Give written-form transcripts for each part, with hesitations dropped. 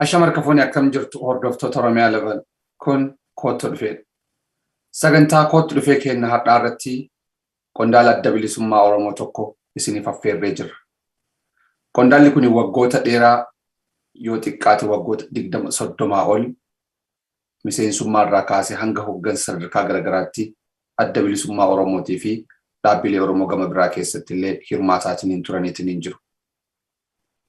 Ashamar kafooni akkam jirtu hordoftoota OROMIA11 kun kootti dhufee. Sagantaa kootti dhufee kenna har'aa irratti qondaala adda bilisummaa Oromoo tokko isiniif affeerree jirra. Qondaalli kun waggoota dheeraa yoo xiqqaate waggoota 20-30 ol miseensummaa irraa kaasee hanga hoggansa sadarkaa garagaraatti adda bilisummaa Oromootii fi dhaabbilee Oromoo gama biraa keessatti illee hirmaataatiin turaniitiin jiru.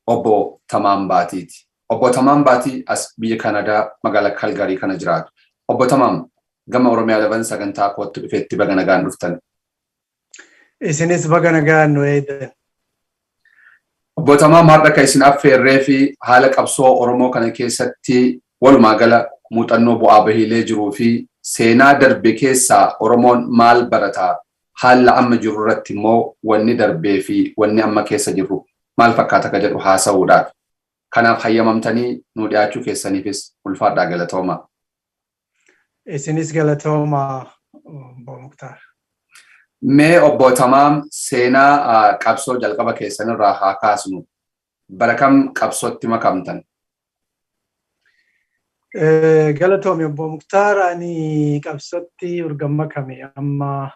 Obbo Tamaan Baatiiti. Obbo Tamaan Baatii as biyya Kanadaa magaalaa Kalgarii kana jiraatu. Obbo Tamaan gama OROMIA11 sagantaa kootti dhufeetti baga nagaan dhuftan. Isinis baga nagaan nu eedan. Obbo Tamaan har'a kan isin affeerree fi haala qabsoo Oromoo kana keessatti walumaa gala muuxannoo bu'aa bahiilee jiruu fi seenaa darbe keessaa Oromoon maal barataa haala amma jiru irratti immoo wanni darbee fi wanni amma keessa jiru maal fakkaata ka jedhu haasa'uudhaaf. Kanaaf hayyamamtanii nu dhiyaachuu keessaniifis ulfaadhaa galatoomaa. Isinis galatoomaa Obbo Muktaar. Mee Obbo Tamaan seenaa qabsoo jalqaba keessanirraa haa kaasnu. Bara kam qabsootti makamtan? Galatoomi Obbo Muktaar, ani qabsootti urgan makame amma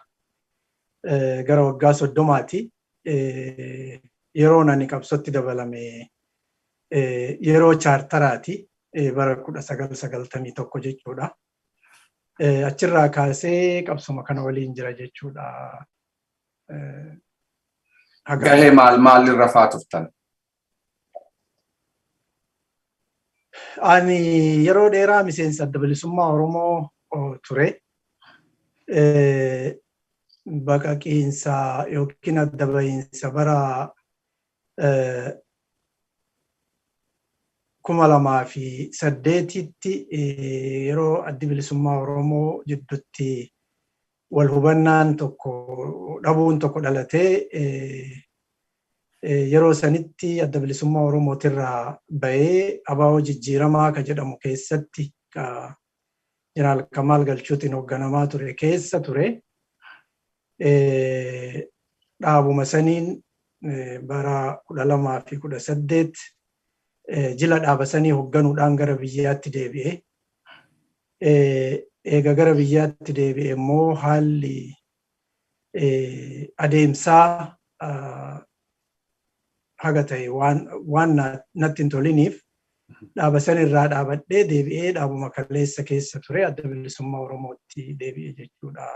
gara waggaa 30ti. Yeroon ani qabsootti dabalame yeroo chaartaraati bara 1991 jechuudha. Achirraa kaasee qabsuma kana waliin jira jechuudha. Gahee maal irra faatuftan? Ani yeroo dheeraa miseensa adda bilisummaa Oromoo ture. Baqaqiinsa yookiin adda bahiinsa bara 2008tti yeroo addi bilisummaa Oromoo jidduutti wal hubannaan tokko dhabuun tokko dhalatee yeroo sanitti adda bilisummaa Oromootirraa bahee abaaboo jijjiiramaa ka jedhamu keessatti Jeneraal Kamaal Galchuutiin hoogganamaa ture keessa ture. Dhaabuma saniin bara 2018 jila dhaabasanii hoogganuudhaan gara biyyaatti deebi'e. Eega gara biyyaatti deebi'e immoo haalli adeemsaa haga ta'e waan natti hin toliniif dhaabasanirraa dhaabadhee deebi'ee dhaabuma kaleessa keessa ture adda bilisummaa Oromootti deebi'e jechuudha.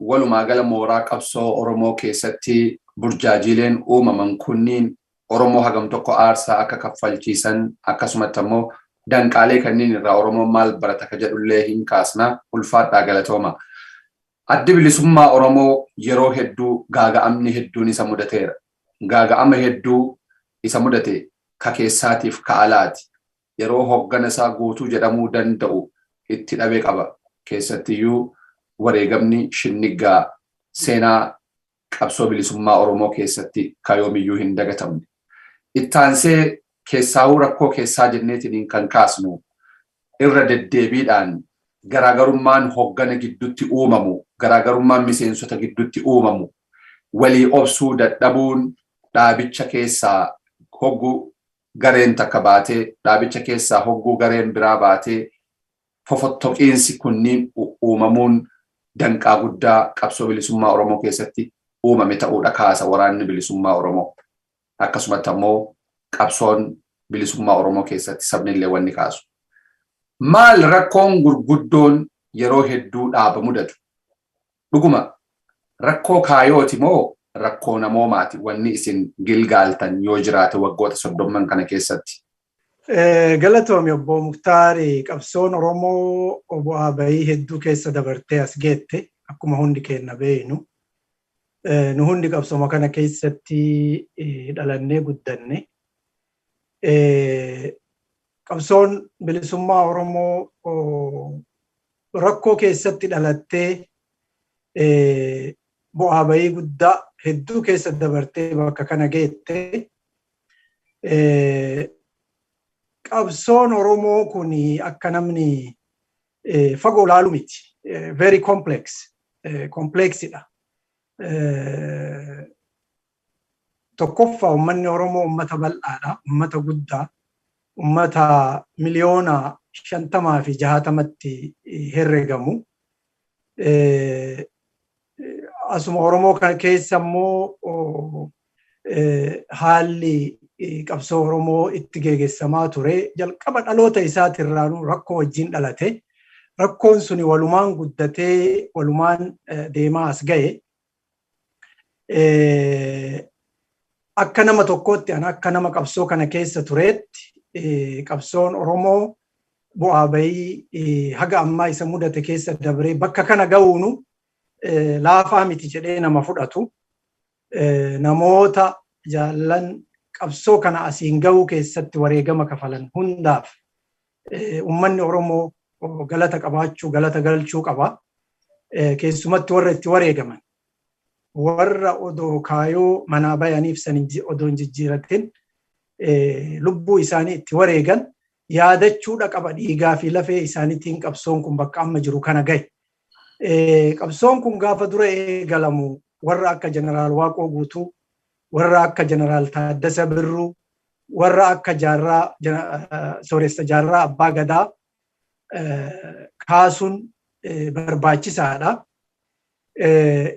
Walumaa gala mooraa qabsoo Oromoo keessatti burjaajileen uumaman kunniin Oromoo hagam tokko aarsaa akka kaffalchiisan akkasumatti immoo danqaalee kanneen irraa Oromoon maal barata ka jedhullee hin kaasna ulfaadhaa galatooma. Addi bilisummaa Oromoo yeroo hedduu gaaga'amni hedduun isa mudateera. Gaaga'ama hedduu isa mudate ka keessaatiif ka alaati. Yeroo hoggana isaa guutuu jedhamuu danda'u itti dhabee qaba. Keessattiyyuu wareegamni shinniggaa seenaa qabsoo bilisummaa Oromoo keessatti kayoomiyyuu hin dagatamne. Ittaansee keessaawuu rakkoo keessaa jenneetiin kan kaasnu irra deddeebiidhaan garaagarummaan hoggana gidduutti uumamu, garaagarummaan miseensota gidduutti uumamu, walii obsuu dadhabuun dhaabicha keessaa hogguu gareen takka baatee, dhaabicha keessaa hogguu gareen biraa baatee fofottoqiinsi kunniin uumamuun danqaa guddaa qabsoo bilisummaa Oromoo keessatti uumame ta'uudha kaasa waraanni bilisummaa Oromoo. Akkasumatti ammoo qabsoon bilisummaa Oromoo keessatti sabni illee wanni kaasu. Maal rakkoon gurguddoon yeroo hedduu dhaaba mudatu? Dhuguma rakkoo kaayooti moo rakkoo namoomaati wanni isin gilgaaltan yoo jiraate waggoota 30 kana keessatti? Galatoomi Obbo Muktaari, qabsoon Oromoo bu'aa bahii hedduu keessa dabartee as geette akkuma hundi keenya beeknu. Nu hundi qabsooma kana keessatti dhalannee guddanne. Qabsoon bilisummaa Oromoo rakkoo keessatti dhalattee bu'aa bahii guddaa hedduu keessa dabartee bakka kana geette. Qabsoon Oromoo kun akka namni fagoo ilaalu miti. Very complex. Complexidha. Tokkoffaa uummanni Oromoo uummata bal'aadha, uummata guddaa, ummata miliyoona 50 fi 60 herregamu. Asuma Oromoo kana keessa immoo haalli qabsoo Oromoo itti geggeessamaa ture. Jalqaba dhaloota isaatirraa rakkoo wajjin dhalate. Rakkoon suni walumaan guddatee walumaan deemaa as ga'e. Akka nama tokkootti akka nama qabsoo kana keessa tureetti qabsoon Oromoo bu'aa bahii haga ammaa isa mudate keessa dabree bakka kana ga'uunu laafaa miti jedhee nama fudhatu. Namoota jaallan qabsoo kana asiin ga'uu keessatti wareegama kafalan hundaaf ummanni Oromoo galata qabaachuu galata galchuu qaba. Keessumatti warra itti wareegaman warra odoo kaayoo manaa bayaniif san odoo hin jijjiiratin lubbuu isaanii itti wareegan yaadachuudha qaba. Dhiigaa fi lafee isaaniitiin qabsoon kun bakka amma jiru kana gahe. Qabsoon kun gaafa dura eegalamu warra akka Jeneraal Waaqoo Guutuu, warra akka Jeneraal Taaddasa Birruu, warra akka Sooressa Jaarraa Abbaa Gadaa kaasuun barbaachisaadha.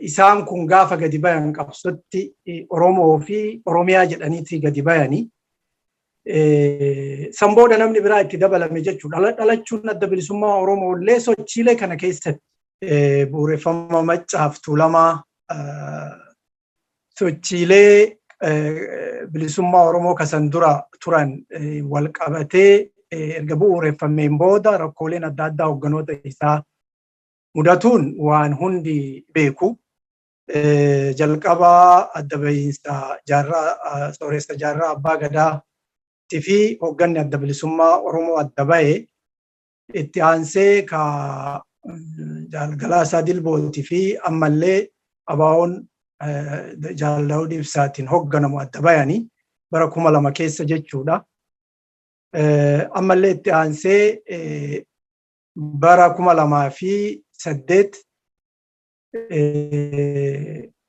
Isaan kun gaafa gadi bayan qabsootti Oromoo fi Oromiyaa jedhaniitii gadi bayanii. Sanbooda namni biraa itti dabalame jechuudha. Dhalachuun adda bilisummaa Oromoo illee sochiilee kana keessatti bu'uureffama Maccaaf Tuulamaa sochiilee bilisummaa Oromoo kasan dura turan wal qabatee erga bu'uureffameen booda rakkooleen adda addaa hogganoota isaa mudatuun waan hundi beeku. Jalqabaa adda bahiinsa Sooressa Jaarraa Abbaa Gadaa fi hogganni adda bilisummaa Oromoo adda bahe itti aansee ka Galaasaa Dilbooti fi ammallee abaawoon Jaal Daawud Ibsaatiin hogganamu adda bayanii bara 2000 keessa jechuudha. Ammallee itti aansee bara 2008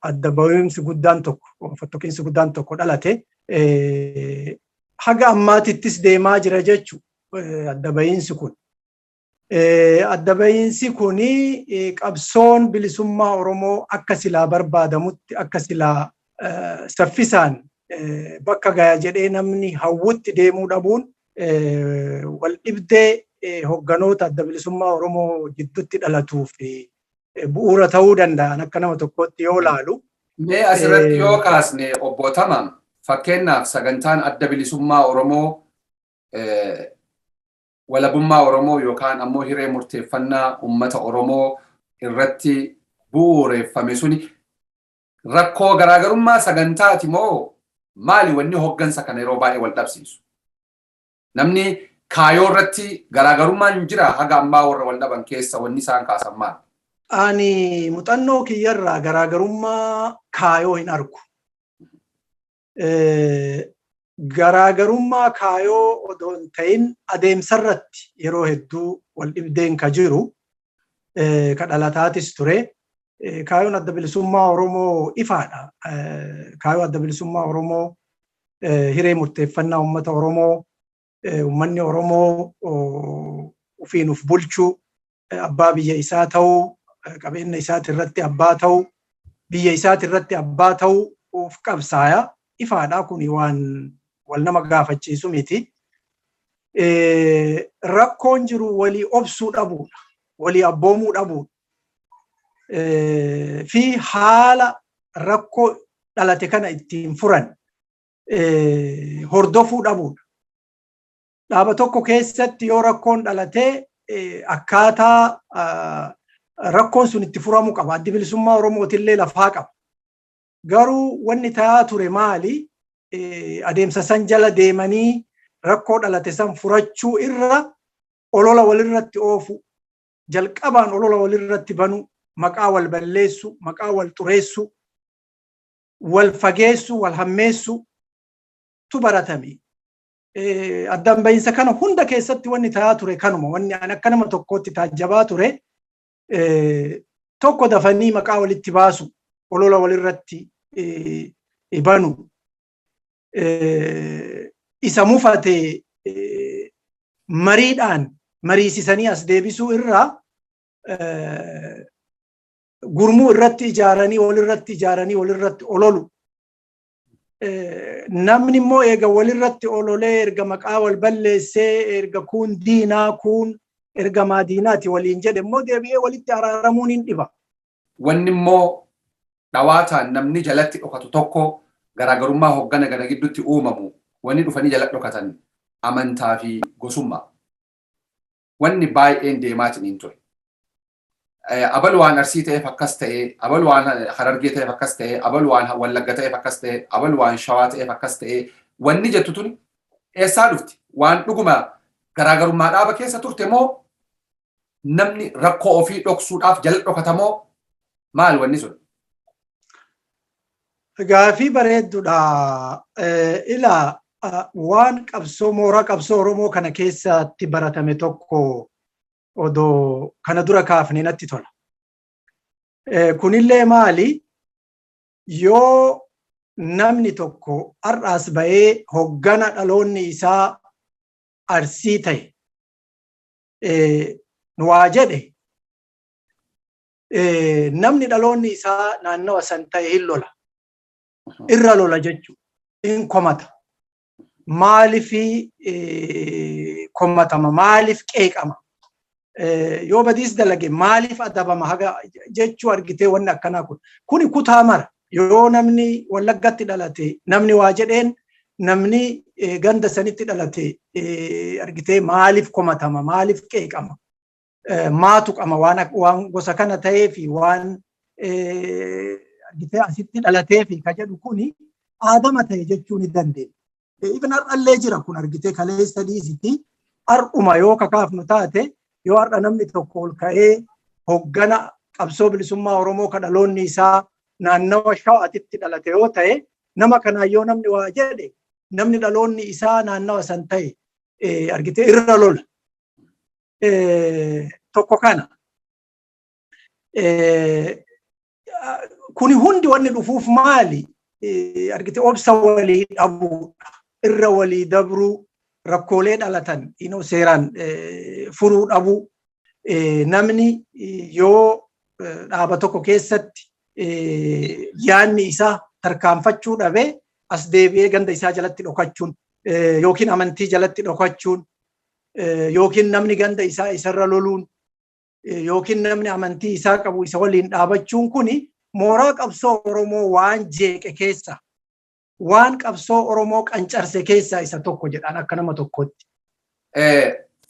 adda bahiinsi guddaan tokko fottoqiinsi guddaan tokko dhalate. Haga ammaatittis deemaa jira jechuudha adda bahiinsi kun. Adda bahiinsi kuni qabsoon bilisummaa Oromoo akka silaa barbaadamutti akka silaa saffisaan bakka gaya jedhee namni hawwutti deemuu dhabuun wal dhibdee hogganoota adda bilisummaa Oromoo gidduutti dhalatuu fi bu'uura ta'uu danda'an akka nama tokkotti yoo laalu. Mee asirratti yoo kaasne obbo Tamam fakkeenyaaf sagantaan adda bilisummaa Oromoo walabummaa Oromoo yookaan ammoo hiree murteeffannaa uummata Oromoo irratti bu'uureffame suni rakkoo garaagarummaa sagantaati moo maali wanni hoggansa kana yeroo baay'ee wal dhabsiisu? Namni kaayoo irratti garaagarummaan jira haga ammaa warra wal dhaban keessa wanni isaan kaasan maali? Ani muuxannoo kiyyarraa garaagarummaa kaayoo hin argu. Garaagarummaa kaayoo odoo hin ta'in adeemsarratti yeroo hedduu wal dhibdeen ka jiru ka dhalataatis ture. Kaayoon adda bilisummaa Oromoo ifaadha. Kaayoo adda bilisummaa Oromoo hiree murteeffannaa uummata Oromoo uummanni Oromoo ufiin uf bulchuu abbaa biyya isaa ta'uu qabeenya isaati irratti abbaa ta'uu biyya isaati irratti abbaa ta'uu uf qabsaaya. Ifaadha kuni waan wal nama gaafachiisu miti. Rakkoon jiru walii obsuu dhabuudha. Walii abboomuu dhabuudha. Fi haala rakkoo dhalate kana ittiin furan hordofuu dhabuudha. Dhaaba tokko keessatti yoo rakkoon dhalatee akkaataa rakkoon sun itti furamuu qaba. Addi bilisummaa Oromootillee lafaa qaba. Garuu wanni ta'aa ture maali? Adeemsa san jala deemanii rakkoo dhalate san furachuu irra olola walirratti oofu, jalqabaan olola walirratti banu, maqaa wal balleessu, maqaa wal xureessu, wal fageessu, wal hammeessu tu baratame. Addaan bahiinsa kana hunda keessatti wanni ta'aa ture kanuma. Wanni an akka nama tokkootti taajjabaa ture tokko dafanii maqaa walitti baasu, olola walirratti banu. Isa mufate mariidhaan mariisisanii as deebisuu irraa gurmuu irratti ijaaranii walirratti ololu. Namni immoo eega walirratti ololee erga maqaa wal balleessee erga kun diinaa kun erga maadiinaati waliin jedhe immoo deebi'ee walitti araaramuun hin dhiba. Wanni immoo dhawaataan namni jalatti dhokatu tokko garaagarummaa hoggana gara gidduutti uumamu wanni dhufanii jala dhokatan amantaa fi gosummaa. Wanni baay'een deemaatiin hin ture. Abal waan Arsii ta'eef akkas ta'e, abal waan Harargee ta'eef akkas ta'e, abal waan Wallagga ta'eef akkas ta'e, abal waan Shawaa ta'eef akkas ta'e, wanni jettu tun eessaa dhufti? Waan dhuguma garaagarummaa dhaaba keessa turte moo namni rakkoo ofii dhoksuudhaaf jala dhokatamoo maal wanni sun? Gaafii bareedduudha. Ilaa waan mooraa qabsoo Oromoo kana keessatti baratame tokko odoo kana dura kaafne natti tola. Kunillee maali? Yoo namni tokko har'aas bahee hoggana dhaloonni isaa Arsii ta'e nu waa jedhe namni dhaloonni isaa naannawa san ta'e hin lola. Irra lola jechuudha. In komata. Maaliif komatama? Maaliif qeeqama? Yoo badiis dalage maaliif adabama haga jechuu argitee wanni akkanaa kun. Kuni kutaa mara. Yoo namni Wallaggatti dhalate namni waa jedheen namni ganda sanitti dhalate argitee maaliif komatama? Maaliif qeeqama? Maatu qama waan gosa kana ta'ee fi waan argitee asitti dhalatee fi ka jedhu kuni aadama ta'e jechuu ni dandeenya. Even har'allee jira kun argitee kaleessa dhiisiti har'uma yoo kakaafnu taate yoo har'a namni tokko ol ka'ee hoggana qabsoo bilisummaa Oromoo ka dhaloonni isaa naannawa Shawaatitti dhalate yoo ta'e nama kanaan yoo namni waa jedhe namni dhaloonni isaa naannawa san ta'e argitee irra lola. Tokko kana. Kuni hundi wanni dhufuuf maali? Argitee obsa walii dhabuudha. Irra walii dabruu rakkoolee dhalatan seeraan furuu dhabuu. Namni yoo dhaaba tokko keessatti yaanni isaa tarkaanfachuu dhabe as deebi'ee ganda isaa jalatti dhokachuun yookiin amantii jalatti dhokachuun yookiin namni ganda isaa isarra loluun yookiin namni amantii isaa qabu isa waliin dhaabachuun kuni mooraa qabsoo Oromoo waan jeeqe keessa waan qabsoo Oromoo qancarse keessa isa tokko jedhaan akka nama tokkotti.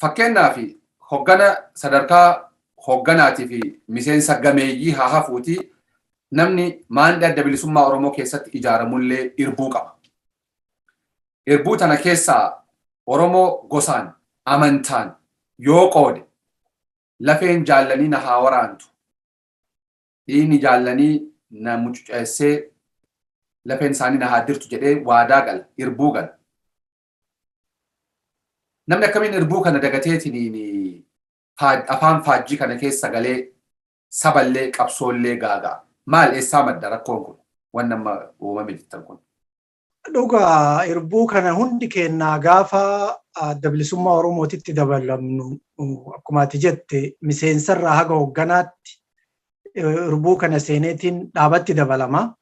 Fakkeenyaaf hoggana sadarkaa hogganaatii fi miseensa gameeyyii haa hafuuti namni maandii adda bilisummaa Oromoo keessatti ijaaramullee irbuu qaba. Irbuu tana keessaa Oromoo gosaan amantaan yoo qoode lafeen jaallanii na haa waraantu. Dhiini jaallanii na mucuceessee lafeen isaanii na haa dirtu jedhee waadaa gala, irbuu gala. Namni akkamiin irbuu kana dagateetiin afaan faajjii kana keessa galee saballee qabsoollee gaagaa. Maal eessaa madda rakkoon kun? Waan nama uumame jettan kun. Dhugaa irbuu kana hundi kennaa gaafa adda bilisummaa Oromootitti dabalamnu akkuma ati jette miseensarraa haga hogganaatti irbuu kana seeneetiin dhaabatti dabalama.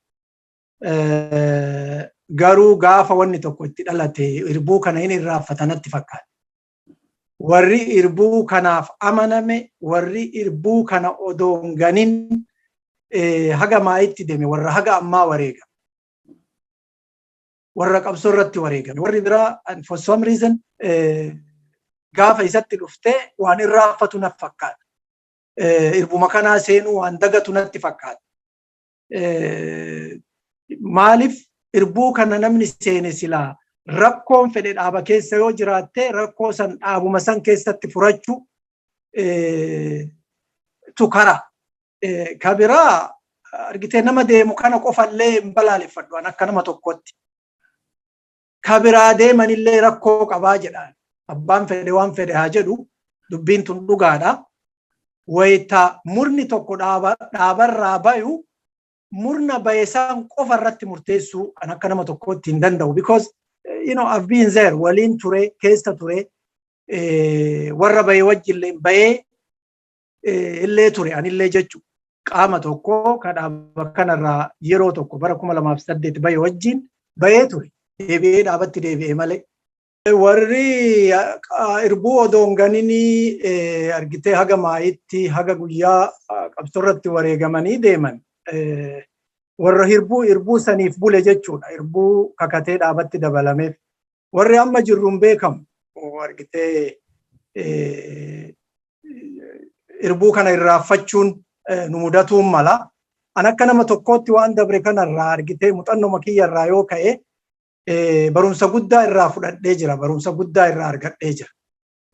Garuu gaafa wanni tokko itti dhalate irbuu kana hin irraanfatanatti fakkaata. Warri irbuu kanaaf amaname, warri irbuu kana odoon ganin haga maayitti deeme, warra haga ammaa wareega. Warra qabsoo irratti wareegame. Warri biraa for some reason gaafa isatti dhuftee waan irraanfatu natti fakkaata. Irbuma kanaa seenuu waan dagatu natti fakkaata. Maaliif irbuu kana namni seene silaa rakkoon fedhe dhaaba keessa yoo jiraatte rakkoo san dhaabuma san keessatti furachuu tukara. Kabiraa argitee nama deemu kana qofallee hin balaaleffadhu akka nama tokkotti. Kabiraa deemanillee rakkoo qabaa jedhaan. Abbaan fedhe waan fedhe haa jedhu dubbiin tun dhugaadha. Wayita murni tokko dhaabarraa bayu murna bayeesaan qofa irratti murteessuu akka nama tokkotti hin danda'u. Because I've been there waliin ture keessa ture warra bahee wajjillee bahee illee ture anillee jechuudha. Qaama tokko kan dhaaba kanarraa yeroo tokko bara 2008 bahee wajjin bahee ture. Deebi'ee dhaabatti deebi'ee malee. Warri irbuu odoon ganini argitee haga maayitti haga guyyaa qabsoo irratti wareegamanii deeman. Warra irbuu saniif bule jechuudha. Irbuu kakatee dhaabatti dabalameef. Warri amma jirruun beekamu argitee irbuu kana irraaffachuun nu mudatuun mala. An akka nama tokkootti waan dabre kanarraa argitee muuxannoo kiyyarraa yoo ka'e barumsa guddaa irraa fudhadhee jira. Barumsa guddaa irraa argadhee jira.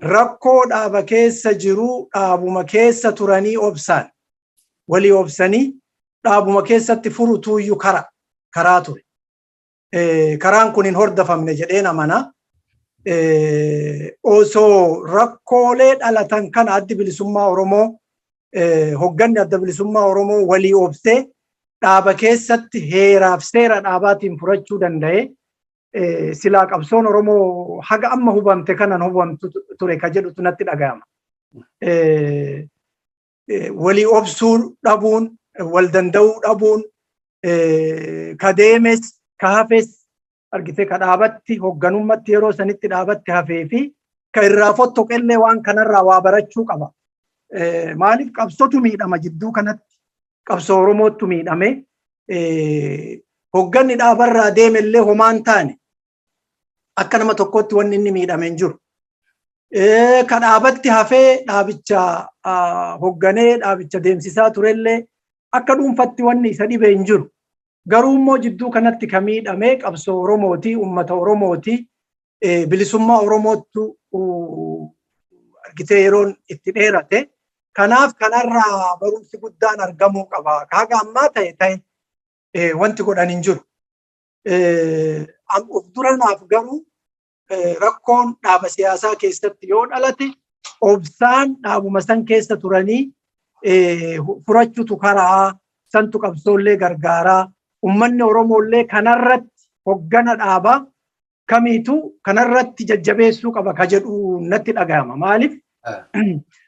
Rakkoo dhaaba keessa jiru dhaabuma keessa turanii obsaan walii obsanii dhaabuma keessatti furutuuyyu karaa ture. Karaan kun hin hordofamne jedheen amana. Osoo rakkoolee dhalatan kana addi bilisummaa Oromoo hogganni adda bilisummaa Oromoo walii obsee dhaaba keessatti heeraaf seera dhaabaatiin furachuu danda'e silaa qabsoon Oromoo haga amma hubamte kanan hubamtu ture ka jedhutu natti dhaga'ama. Walii obsuu dhabuun, wal danda'uu dhabuun, ka deemes, ka hafes argitee ka dhaabatti hogganummatti yeroo sanitti dhaabatti hafee fi ka irraa fottoqellee waan kanarraa waa barachuu qaba. Maaliif qabsootu miidhama jidduu kanatti qabsoo Oromootu miidhame hogganni dhaabarraa deemellee homaan taane akka nama tokkotti wanni inni miidhame hin jiru. Ka dhaabatti hafee dhaabicha hogganee dhaabicha deemsisaa turellee akka dhuunfatti wanni isa dhibee hin jiru. Garuu immoo jidduu kanatti ka miidhame qabsoo Oromooti, uummata Oromooti, bilisummaa Oromootu argitee yeroon itti dheerate. Kanaaf kanarraa barumsi guddaan argamuu qaba. Haga ammaa ta'e wanti godhan hin jiru. Of duranaaf garuu rakkoon dhaaba siyaasaa keessatti yoo dhalate obsaan dhaabuma san keessa turanii furachuutu karaa santu qabsoollee gargaaraa. Uummanni Oromoollee kanarratti hoggana dhaabaa kamiitu kanarratti jajjabeessuu qaba ka jedhu natti dhaga'ama. Maaliif?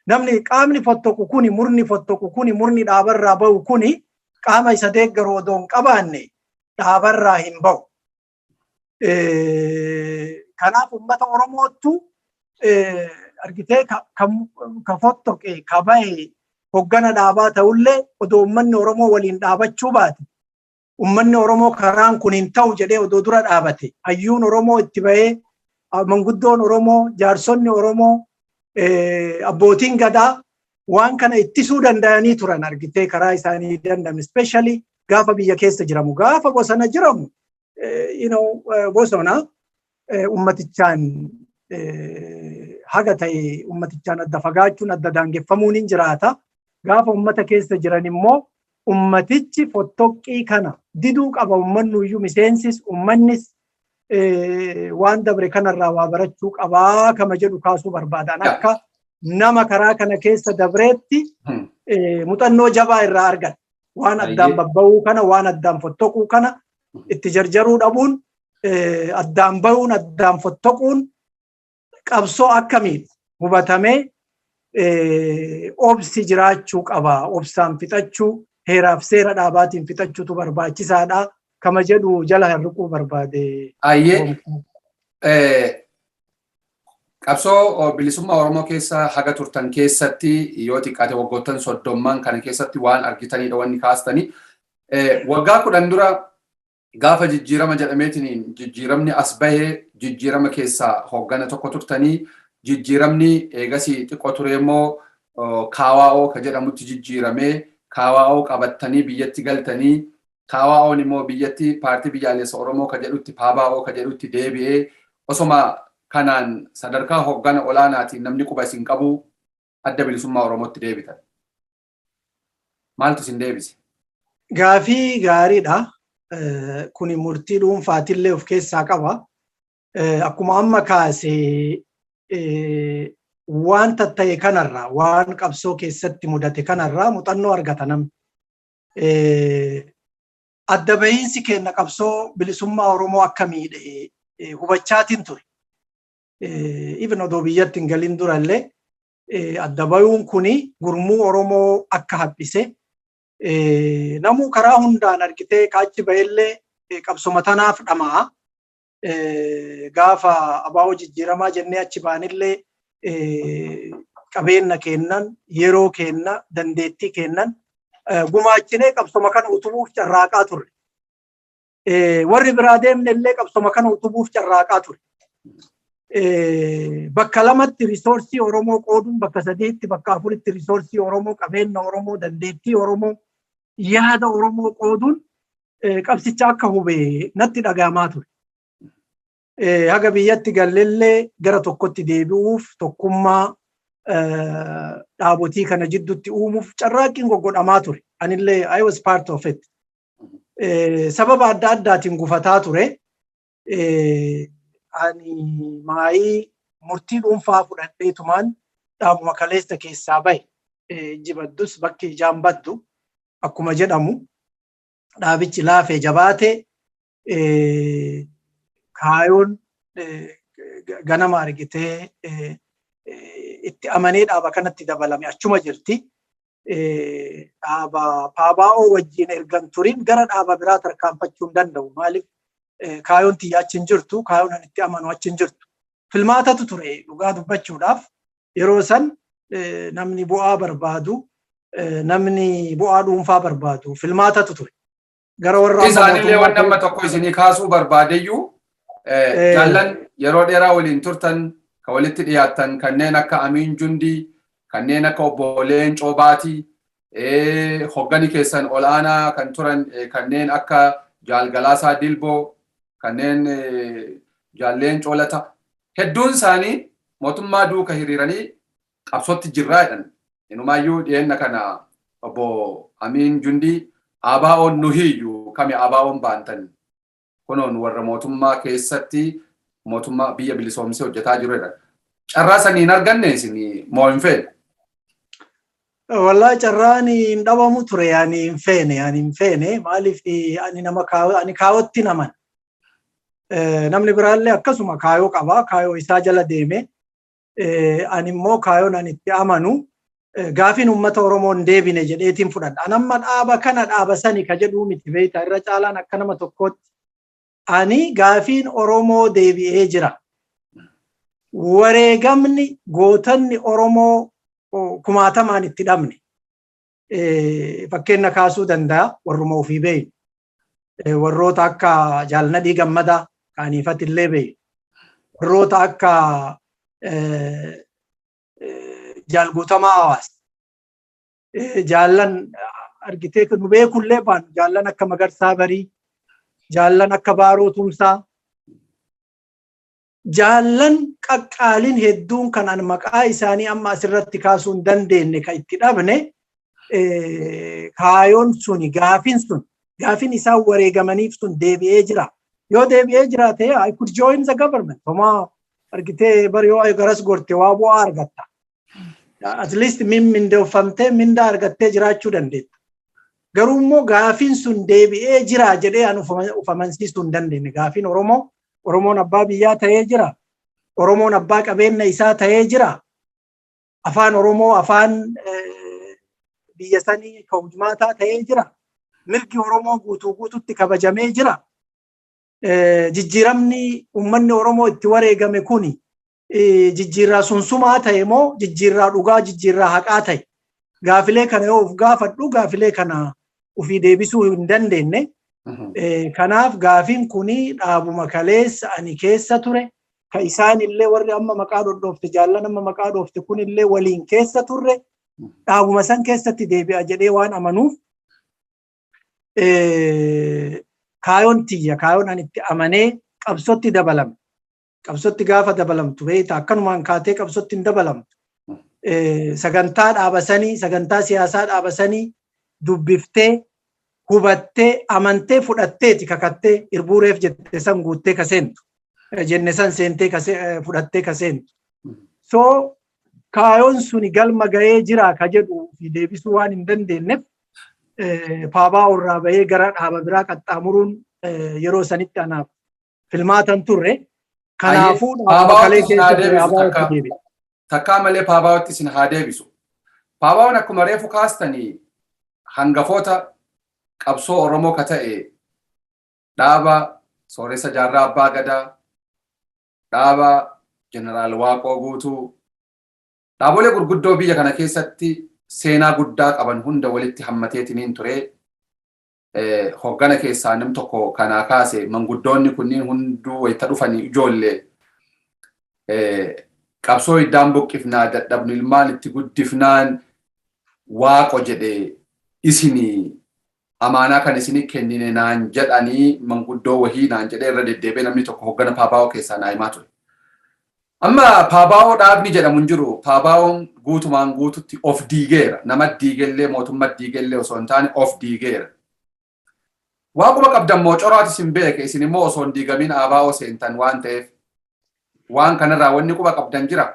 Namni qaamni fottoqu kuni murni fottoqu kuni murni dhaabarraa bahu kuni qaama isa deeggaru odoon qabaanne dhaabarraa hin bahu. Kanaaf uummata Oromootu argitee ka fottoqe ka bahe hoggana dhaabaa ta'ullee odoo uummanni Oromoo waliin dhaabachuu baate uummanni Oromoo karaan kun hin ta'u jedhee odoo dura dhaabate hayyuun Oromoo itti bahee manguddoon Oromoo jaarsonni Oromoo abbootiin gadaa waan kana ittisuu danda'anii turan argitee karaa isaanii danda'ame especially gaafa biyya keessa jiramu gaafa bosona jiramu bosona ummatichaan haga ta'e ummatichaan adda fagaachuun adda daangeffamuun hin jiraata. Gaafa ummata keessa jiran immoo ummatichi fottoqqii kana diduu qaba. Ummannuyyuu miseensis ummannis waan dabre kanarraa waa barachuu qabaa kama jedhu kaasuu barbaadan akka nama karaa kana keessa dabreetti muuxannoo jabaa irraa argan. Waan addaan babba'uu kana waan addaan fottoquu kana itti jarjaruu dhabuun addaan bahuun addaan fottoquun qabsoo akkamiin hubatamee obsi jiraachuu qaba. Obsaan fixachuu heeraaf seera dhaabaatiin fixachuutu barbaachisaadha kama jedhu jala hirriquu barbaade. Qabsoo bilisummaa Oromoo keessa haga turtan keessatti yoo xiqqaate waggoottan 30 kana keessatti waan argitanidha wanni kaastanii. Waggaa 10 dura gaafa jijjiirama jedhameetiin jijjiiramni as bahee jijjiirama keessaa hoggana tokko turtanii jijjiiramni eegasii xiqqoo ture immoo KWO ka jedhamutti jijjiiramee KWO qabattanii biyyatti galtanii KWO'n immoo biyyatti paartii biyyaalessa Oromoo ka jedhutti PABO ka jedhutti deebi'ee osoma kanaan sadarkaa hoggana olaanaatiin namni quba isin qabu adda bilisummaa Oromootti deebitan. Maaltu isin deebise? Gaafii gaariidha. Kuni murtii dhuunfaatillee of keessaa qaba. Akkuma amma kaasee waan tatta'e kanarraa waan qabsoo keessatti mudate kanarraa muuxannoo argata namni. Adda bahiinsi keenya qabsoo bilisummaa Oromoo akka miidhe hubachaatiin ture. even odoo biyyatti hin galin durallee adda bayuun kuni gurmuu Oromoo akka haphise namuu karaa hundaan argitee kaachi bahillee qabsoma tanaaf dhamaa gaafa abaa'oo jijjiiramaa jennee achi baanillee qabeenya kennan yeroo kenna dandeettii kennan gumaachinee qabsoma kana utubuuf carraaqaa turre. Warri biraa deemne illee qabsoma kana utubuuf carraaqaa ture. Bakka lamatti risoorsii Oromoo qooduun bakka sadeetti bakka afuritti risoorsii Oromoo qabeenya Oromoo dandeettii Oromoo yaada Oromoo qooduun qabsicha akka hubee natti dhagahamaa ture. Haga biyyatti galleellee gara tokkotti deebi'uuf tokkummaa dhaabotii kana jidduutti uumuuf carraaqqiin godhamaa ture. Anillee I was part of it. Sababa adda addaatiin gufataa ture. Ani maayii murtii dhuunfaa fudhadheetumaan dhaabuma kaleessa keessaa bahe jibaddus bakki ijaan baddu akkuma jedhamu dhaabichi laafee jabaate kaayoon ganama argitee itti amanee dhaaba kanatti dabalame achuma jirti. Dhaaba paabaa'oo wajjin ergan turin gara dhaaba biraa tarkaanfachuu hin danda'u. Maaliif kaayoon tiyya achi hin jirtu, kaayoon ani itti amanu achi hin jirtu. Filmaatatu ture dhugaa dubbachuudhaaf yeroo san namni bu'aa barbaadu, namni bu'aa dhuunfaa barbaadu filmaatatu ture. Gara warra isaanillee waan nama tokko isinii kaasuu barbaadeyyuu jaallan yeroo dheeraa waliin turtan kan walitti dhiyaattan kanneen akka Amiin Jundii, kanneen akka obbo Leencoo Baatii, hoggani keessan olaanaa kan turan kanneen akka Jaalgalaasaa Dilboo, kanneen jaalleen coolata hedduun isaanii mootummaa duuka hiriiranii qabsootti jirraa jedhan. Inumaayyuu dhiyeenna kana obbo Amiin Jundii ABO'n nu hiyyuu kami ABO'n baantan kunoon warra mootummaa keessatti mootummaa biyya bilisoomsee hojjetaa jiru jedhan. Carraa sanii hin arganne isin moo hin feene? Wallahi carraan hin dhabamu ture ani hin feene maaliif ani kaayotti naman. Namni biraallee akkasuma kaayoo qaba, kaayoo isaa jala deeme. Ani immoo kaayoon ani itti amanu gaafiin uummata Oromoo hin deebine jedheetiin fudhadha. Anamma dhaaba kana dhaaba sani ka jedhuu miti beektaa irra caalaan akka nama tokkootti. Ani gaafiin Oromoo deebi'ee jira. Wareegamni gootanni Oromoo kumaatamaan itti dhabne. Fakkeenya kaasuu danda'a warruma ofii beeyu. Warroota akka Jaalnadhii Gammadaa kaaniifatti illee beeyu. Warroota akka Jaalguutamaa Hawaas. Jaallan argitee nu beekullee baanu jaallan akka Magarsaa Barii, jaallan akka Baaroo Tumsaa. Jaallan qaqqaaliin hedduun kan maqaa isaanii amma asirratti kaasuu hin dandeenye kan itti dhabne kaayoon suni gaafin isaan wareegamaniif sun deebi'ee jira. Yoo deebi'ee jira ta'e I could join the government. Homaa argitee bari yoo garas gorte waa bu'aa argatta. At least mindeeffamtee mindaa argattee jiraachuu dandeetta. Garuu immoo gaafin sun deebi'ee jira jedhee an ufamansiisuu hin dandeenye. Gaafin Oromoon abbaa biyyaa ta'ee jira. Oromoon abbaa qabeenya isaa ta'ee jira. Afaan Oromoo afaan biyya sanii kabajamaataa ta'ee jira. Mirgi Oromoo guutuutti kabajamee jira. Jijjiiramni uummanni Oromoo itti wareegame kuni jijjiirraa sunsumaa ta'e moo jijjiirraa dhugaa jijjiirraa haqaa ta'e. Gaafilee kana yoo of gaafadhu gaafilee kana ofii deebisuu hin dandeenye. Kanaaf gaafiin kuni dhaabuma kaleessa ani keessa ture. Ka isaan illee warri amma maqaa dhodhoofte jaallan amma maqaa dhoofte kun illee waliin keessa turre. Dhaabuma san keessatti deebi'a jedhee waan amanuuf kaayoon tiyya kaayoon ani itti amanee qabsootti dabalame. Qabsootti gaafa dabalamtu beektaa akkanumaan kaatee qabsootti hin dabalamtu. Sagantaa dhaabasanii sagantaa siyaasaa dhaabasanii dubbiftee hubattee amantee fudhatteeti kakattee irbuureef jette san guuttee kaseentu. Jenne san seentee fudhattee kaseentu. So kaayoon suni galma ga'ee jira ka jedhu fi deebisuu waan hin dandeenyeef paabaa irraa bahee gara dhaaba biraa qaxxaamuruun yeroo sanitti anaaf filmaatan turre. Kanaafuu dhaabbilee keessa ture abaa'otti deebi'e. Takkaa malee paabaawatti isin haa deebisu. Paabaawwan akkuma reefu kaastanii hangafoota qabsoo Oromoo ka ta'e dhaaba sooressa jaarraa abbaa gadaa, dhaaba jeneraal Waaqoo guutuu, dhaabolee gurguddoo biyya kana keessatti seenaa guddaa qaban hunda walitti hammateetiniin ture. Hoggana keessaa nam tokko kanaa kaase manguddoonni kunniin hunduu wayita dhufanii ijoollee qabsoo iddaan buqqifnaa dadhabnu ilmaan itti guddifnaan Waaqo jedhee isinii amaanaa kan isinii kennine naan jedhanii manguddoo wahii naan jedhee irra deddeebi'ee namni tokko hoggana paabaawoo keessaa naa himaa ture. Amma paabaawoo dhaabni jedhamu hin jiru. Paabaawoon guutumaan guututti of diigeera. Nama diigellee mootummaa diigellee osoo hin taane of diigeera. Waaquma qabdan moo coraati isin beeke isin immoo osoo hin diigamin abaa'oo seentan waan ta'eef waan kanarraa wanni quba qabdan jira.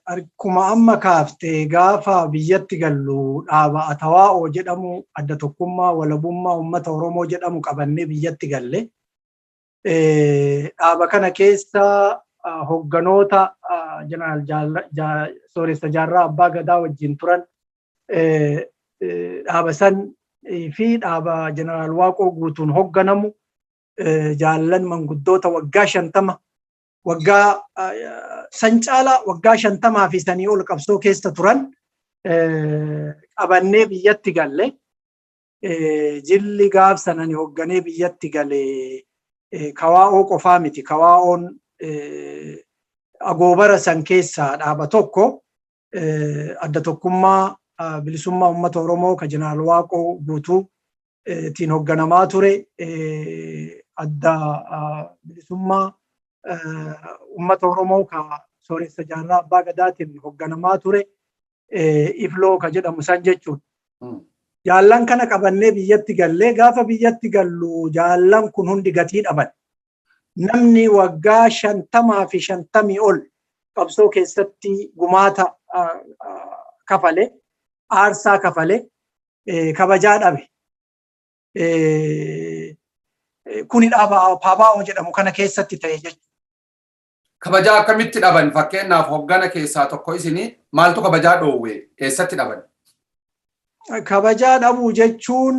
Akkuma amma kaaftee gaafa biyyatti gallu dhaaba atawaa'oo jedhamu adda tokkummaa walabummaa uummata Oromoo jedhamu qabannee biyyatti galle. Dhaaba kana keessa hogganoota jeneraal sooressa jaarraa abbaa gadaa wajjin turan dhaaba san fi dhaaba jeneraal Waaqoo guutuun hogganamu jaallan manguddoota waggaa 50 waggaa san caalaa waggaa 50 fi sanii ol qabsoo keessa turan qabannee biyyatti galle. Jilli gaaf sanani hogganee biyyatti galee kawaa'oo qofaa miti. Kawaa'oon agoobara san keessaa dhaaba tokko adda tokkummaa bilisummaa uummata Oromoo ka jeneraal Waaqoo guutuu tiin hogganamaa ture. Adda bilisummaa uummata Oromoo ka sooressa jaarraa abbaa gadaatiin hogganamaa ture. Ifloo ka jedhamu san jechuudha. Jaallan kana qabannee biyyatti gallee gaafa biyyatti gallu jaallan kun hundi gatii dhaban. Namni waggaa 50 fi 50 ol qabsoo keessatti gumaata kafale, aarsaa kafale, kabajaa dhabe. Kuni dhaaba paabaa'oo jedhamu kana keessatti ta'e jechuudha. Kabajaa akkamitti dhaban? Fakkeenyaaf hoggana keessaa tokko isinii maaltu kabajaa dhoowwe? Eessatti dhaban? Kabajaa dhabuu jechuun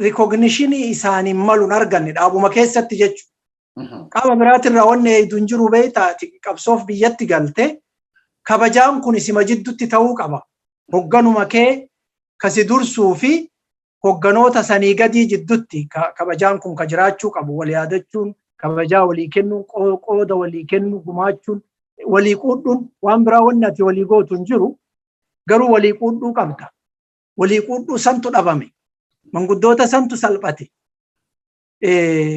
rikognishinii isaaniin maluun arganne dhaabuma keessatti jechuudha. Qaama biraatirraa wanni eeydu hin jiru beektaati qabsoof biyyatti galte kabajaan kun isima jidduutti ta'uu qaba. Hogganuma kee kasi dursuu fi hogganoota sanii gadii jidduutti kabajaan kun ka jiraachuu qabu. Wal yaadachuun, kabajaa walii kennuun, qooda walii kennuu, gumaachuun, walii quudhuun waan biraa wanni ati walii gootu hin jiru. Garuu walii quudhuu qabda. Walii quudhuu santu dhabame. Manguddoota santu salphate.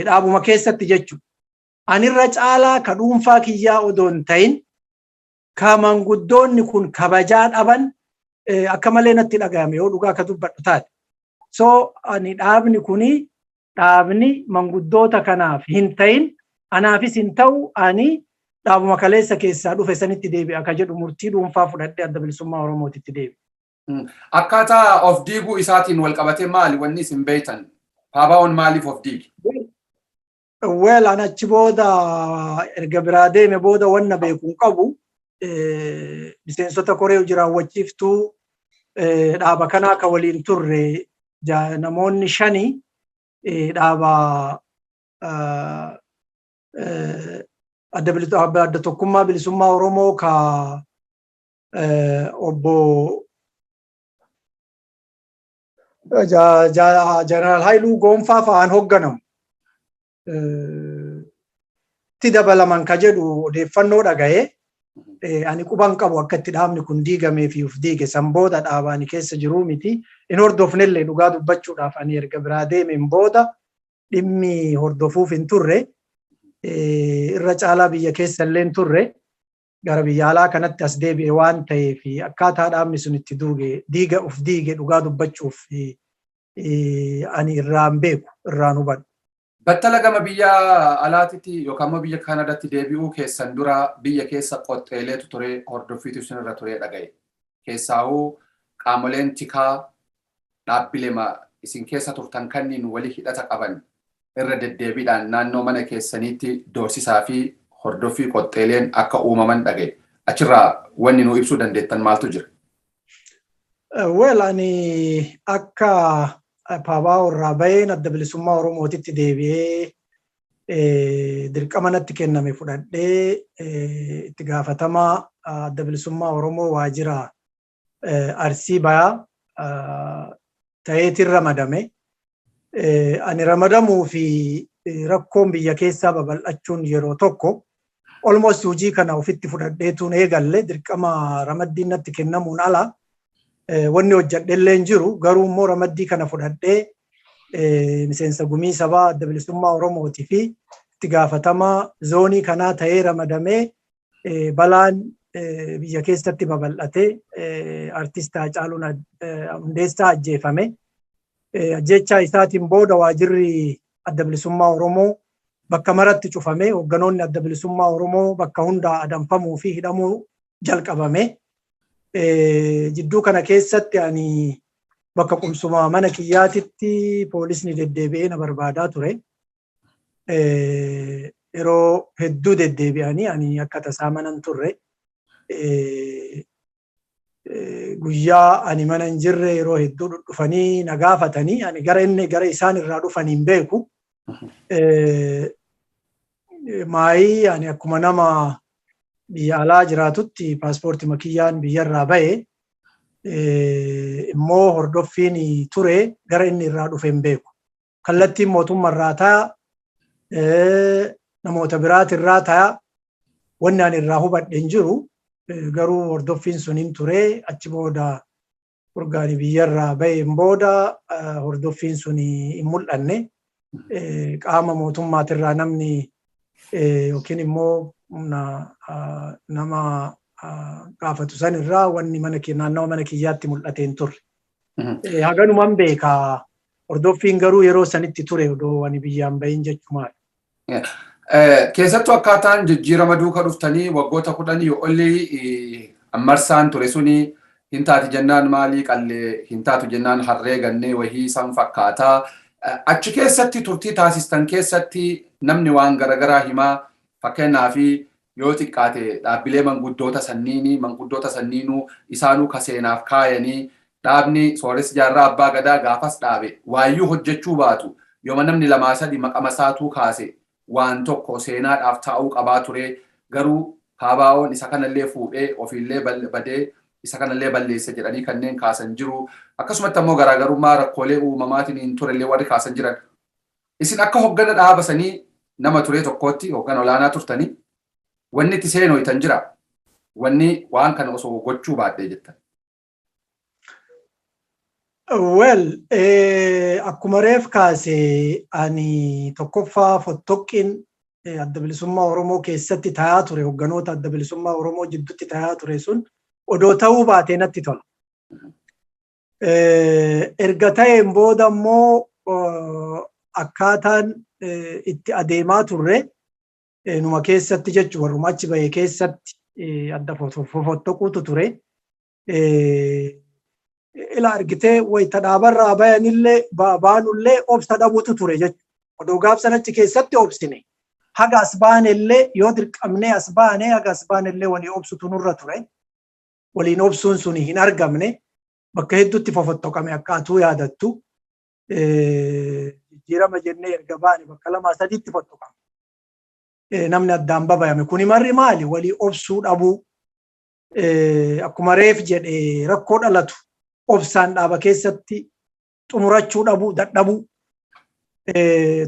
Dhaabuma keessatti jechuudha. Anirra caalaa ka dhuunfaa kiyyaa odoo hin ta'in ka manguddoonni kun kabajaa dhaban akka malee natti dhagahame yoo dhugaa ka dubbadhu taate. So ani dhaabni kuni dhaabni manguddoota kanaaf hin ta'in anaafis hin ta'u ani dhaabuma kaleessa keessaa dhufe sanitti deebi'a akka jedhu murtii dhuunfaa fudhadhee adda bilisummaa Oromootitti deebi'a. Akkaataa of diiguu isaatiin wal qabatee maali wanni isin beektan? Paabaa'oon maaliif of diige? An achi booda erga biraa deeme booda wanna beekuun qabu miseensota koree hojii raawwachiiftuu dhaaba kanaa ka waliin turre namoonni 5 dhaaba adda tokkummaa bilisummaa Oromoo ka obbo jeneraal Haayiluu Goonfaa fa'aan hogganamu. Itti dabalaman ka jedhu odeeffannoo dhaga'ee ani quban qabu akka itti dhaabni kun diigamee fi uf diige san booda dhaabaani keessa jiruu miti. In hordofnellee dhugaa dubbachuudhaaf ani erga biraa deemeen booda dhimmi hordofuuf hin turre. Irra caalaa biyya keessa illee turre gara biyya alaa kanatti as deebi'e waan ta'eef akkaataa dhaabni sun itti diiga uf diige dhugaa dubbachuuf ani irraan beeku irraan hubadhu. Battala gama biyya alaatitti yookaan biyya Kanadaatti deebi'uu keessan dura biyya keessa qoxxeeleetu ture hordoffiitu sun irra ture dhagaye. Keessaahuu qaamoleen tikaa dhaabbilee isin keessa turtan kanniin walii hidhata qaban irra deddeebiidhaan naannoo mana keessaniitti doorsisaa fi hordoffii qoxxeeleen akka uumaman dhaga'e. Achirraa wanni nu ibsuu dandeettan maaltu jira? Well, ani akka paabaa irraa baheen adda bilisummaa Oromootitti deebi'ee dirqama natti kenname fudhadhee itti gaafatamaa adda bilisummaa Oromoo waajjira Arsii bayaa ta'eetiin ramadame. Ani ramadamuu fi rakkoon biyya keessaa babal'achuun yeroo tokko almost hojii kana ofitti fudhadheetuun eegalle dirqama ramaddiin natti kennamuun ala wanni hojjedhellee hin jiru. Garuu immoo ramaddii kana fudhadhee miseensa gumii sabaa adda bilisummaa Oromootii fi itti gaafatamaa zoonii kanaa ta'ee ramadamee balaan biyya keessatti babal'atee artist Haacaaluun Hundeessaa ajjeefame. Ajjechaa isaatiin booda waajjirri adda bilisummaa Oromoo bakka maratti cufamee hoogganoonni adda bilisummaa Oromoo bakka hundaa adamfamuu fi hidhamuu jalqabame. Jidduu kana keessatti ani bakka qumsuma mana kiyyaatitti poolisni deddeebi'ee na barbaadaa ture. Yeroo hedduu deddeebi'anii ani akka tasaa manan turre. Guyyaa ani mana hin jirre yeroo hedduu dhufanii na gaafatanii ani gara isaan irraa dhufanii hin beeku. Maayii ani akkuma nama biyya alaa jiraatutti paaspoortii makiyyaan biyyarraa ba'e immoo hordoffiin ture gara inni irraa dhufe hin beeku. Kallattiin mootummaarraa ta'a namoota biraatirraa ta'a wanni ani irraa hubadhe hin jiru. Garuu hordoffiin sun hin ture. Achi booda urgaanii biyyarraa ba'een booda hordoffiin sun hin mul'anne. Qaama mootummaatirraa namni yookiin immoo nama gaafatu san irraa wanni naannawa mana kiyyaatti mul'ate hin turre. Haganumaan beekaa. Hordoffiin garuu yeroo sanitti ture odoo wani biyyaan bahin jechumaadha. Keessattuu akkaataan jijjiirama duuka dhuftanii waggoota 10 olii ammarsaan ture suni hin taati jennaan maalii qallee hin taatu jennaan harree gannee wahii san fakkaataa. Achi keessatti turtii taasistan keessatti namni waan garagaraa himaa fakkeenyaaf yoo xiqqaate dhaabbilee manguddoota sanniinuu isaanuu kaseenaaf kaayanii dhaabni sooressi jaarraa abbaa gadaa gaafas dhaabe waayyuu hojjechuu baatu yooma namni 2-3 maqama isaatuu kaase waan tokko seenaadhaaf taa'uu qabaa ture. Garuu paabaa'oon isa kanallee fuudhee ofiillee badee isa kanallee balleesse jedhanii kanneen kaasan jiru. Akkasumatti ammoo garaagarummaa rakkoolee uumamaatiin hin turellee warri kaasan jiran. Isin akka hoggana dhaabasanii nama ture tokkotti hoggana olaanaa turtanii wanni itti seenooytan jira. Wanni waan kana osoo gochuu baadhee jettan. Well, akkuma reef kaase ani tokkoffaa fottoqqiin adda bilisummaa Oromoo keessatti taa'aa ture hogganoota adda bilisummaa Oromoo jidduutti taa'aa ture sun odoo ta'uu baatee natti tola. Erga ta'een booda immoo akkaataan itti adeemaa turre numa keessatti jechuun warruma achi bahee keessatti adda fottoquutu ture. Ila argitee wayita dhaabarraa bayanillee baanullee obsa dhabuutu ture jechuudha. Odoo gaafsan achi keessatti obsine. Haga as baanellee yoo dirqamnee as baanee haga as baanellee walii obsutu nurra ture. Waliin obsuun sun hin argamne. Bakka hedduutti fofottoqame akkaatuu yaadattu. Jijjiirama jennee erga baane bakka 2-3tti fottoqame. Namni addaan babayame. Kuni marri maali? Walii obsuu dhabuu. Akkuma reef jedhee rakkoo dhalatu. Obsaan dhaaba keessatti xumurachuu dhabuu dadhabuu.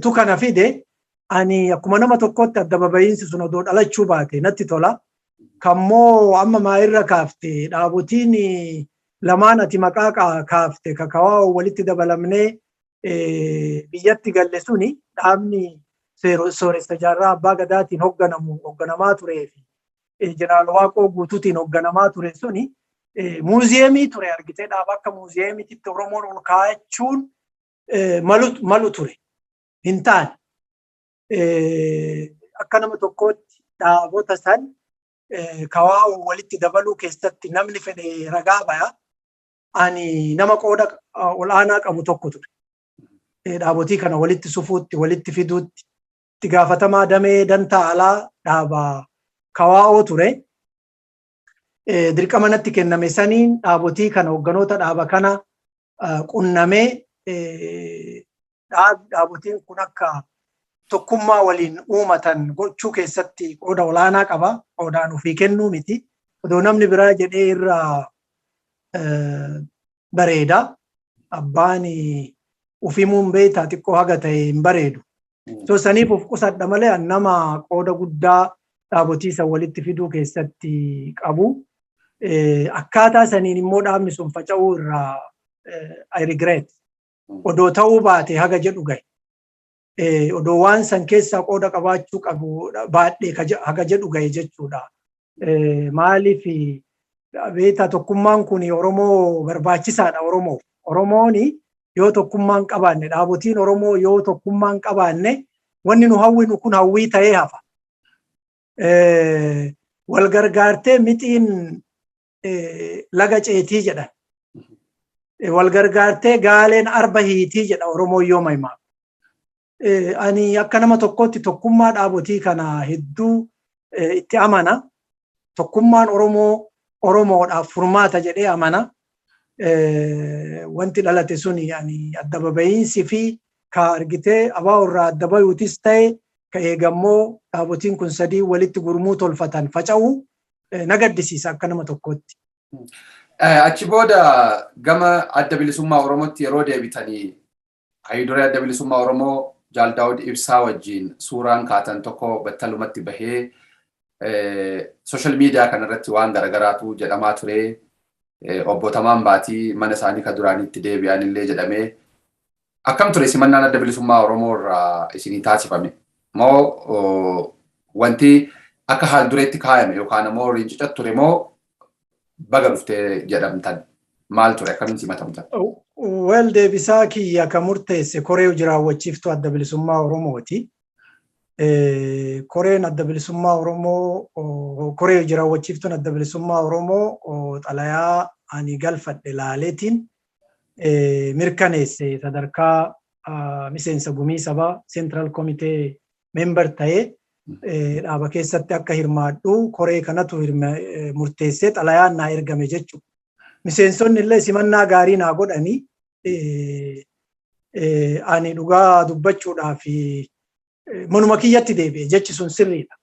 Tu kana fide ani akkuma nama tokkotti adda babayiinsi sun odoo dhalachuu baate natti tola. Kammoo amma maayirra kaafte dhaabotiin lamaan ati maqaa kaafte kakawaa walitti dabalamnee biyyatti galle suni dhaabni sooressa jaarraa abbaa gadaatiin hoogganamaa turee fi jeneraal Waaqoo guutuutiin hoogganamaa ture suni muuziyeemii ture argitee dhaaba akka muuziyeemiitti Oromoon ol kaa'achuun malu ture hin taane. Akka nama tokkootti dhaabota san kawaa walitti dabaluu keessatti namni fedhe ragaa baya ani nama qooda olaanaa qabu tokko ture. dhaabotii kana walitti sufuutti walitti fiduutti itti gaafatamaa damee dantaa alaa dhaaba kawaa'oo ture. Dirqama natti kenname saniin dhaabotii kana hogganoota dhaaba kana qunnamee dhaabotiin kun akka tokkummaa waliin uumatan gochuu keessatti qooda olaanaa qaba. Qoodaan ofii kennuu miti. Odoo namni biraa jedhee irraa bareeda. Abbaan ufimuun beektaa xiqqoo haga ta'e hin bareedu. So saniif of qusadha malee nama qooda guddaa dhaabotii san walitti fiduu keessatti qabu. Akkaataa saniin immoo dhaabni sun faca'uu irraa I regret. Odoo ta'uu baate haga jedhu gahe. Odoo waan san keessaa qooda qabaachuu qabu baadhee haga jedhu gahe jechuudha. Maaliif beektaa tokkummaan kun Oromoo barbaachisaadha Oromoof. Oromoon yoo tokkummaan qabaanne dhaabotiin Oromoo yoo tokkummaan qabaanne wanni nu hawwinu kun hawwii ta'ee hafa. Wal gargaartee mixiin laga ceetii jedhan. Wal gargaartee gaaleen arba hiitii jedha Oromoo yoo mahimaa. Ani akka nama tokkotti tokkummaa dhaabotii kana hedduu itti amana. Tokkummaan Oromoo Oromoodhaaf furmaata jedhee amana. Wanti dhalate suni adda baba'iinsi fi ka argitee abaa irraa adda bayuutis ta'e ka eegammoo dhaabotiin kun sadii walitti gurmuu tolfatan faca'uu na gaddisiisa akka nama tokkotti. Achi booda gama adda bilisummaa Oromootti yeroo deebitanii hayiduree adda bilisummaa Oromoo Jaal Daawud Ibsaa wajjin suuraan kaatan tokko battalumatti bahee social media kanarratti waan garagaraatu jedhamaa ture. Obbo Tamaan Baatii mana isaanii ka duraanitti deebi'an illee jedhamee akkam ture simannaan adda bilisummaa Oromoo irraa isinii taasifame moo wanti akka haal dureetti kaayame yookaan immoo rincicat ture moo baga dhuftee jedhamtan maal ture akkamiin simatamtan? Wel deebisaa kiyya ka murteesse koree jiraawwachiiftuu adda bilisummaa Oromooti. Koreen adda bilisummaa Oromoo koree jiraawwachiiftuun adda bilisummaa Oromoo xalayaa ani galfadhe laaleetiin mirkaneesse sadarkaa miseensa gumii sabaa Central Committee member ta'ee dhaaba keessatti akka hirmaadhu koree kanatu murteessee xalayaan naa ergame jechuudha. Miseensonni illee simannaa gaarii naa godhanii ani dhugaa dubbachuudhaaf manuma kiyyatti deebi'e jechi sun sirriidha.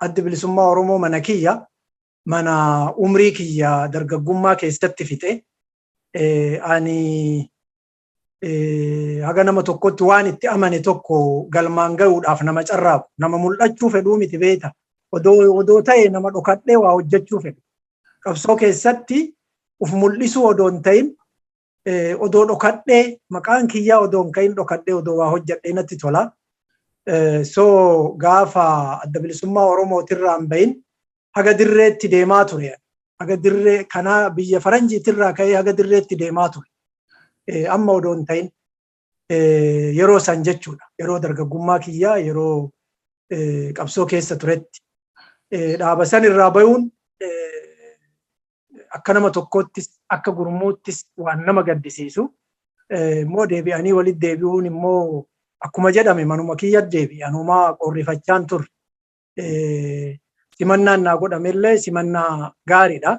Addi bilisummaa Oromoo mana kiyya mana umrii kiyya dargaggummaa keessatti fixe. Ani haga nama tokkotti waan itti amane tokko galmaan ga'uudhaaf nama carraabu nama mul'achuu fedhuu miti beeta. Odoo ta'e nama dhokadhee waa hojjechuu fedhu. Qabsoo keessatti uf mul'isuu odoo hin ta'in odoo dhokadhee maqaan kiyyaa odoo hin ka'in dhokadhee odoo waa hojjedhee natti tola. So gaafa adda bilisummaa Oromootirraan bahin haga dirreetti deemaa ture. Haga dirree kana biyya faranjiitirraa ka'ee haga dirreetti deemaa ture. Amma odoo hin ta'in yeroo san jechuudha. Yeroo dargaggummaa kiyyaa yeroo qabsoo keessa turetti. Dhaaba san irraa bayuun akka nama tokkottis akka gurmuuttis waan nama gaddisiisu. Immoo deebi'anii walitti deebi'uun immoo akkuma jedhame manuma kiyyatti deebi'anumaa qorrifachaan turre. Simannaan naa godhamellee simannaa gaariidha.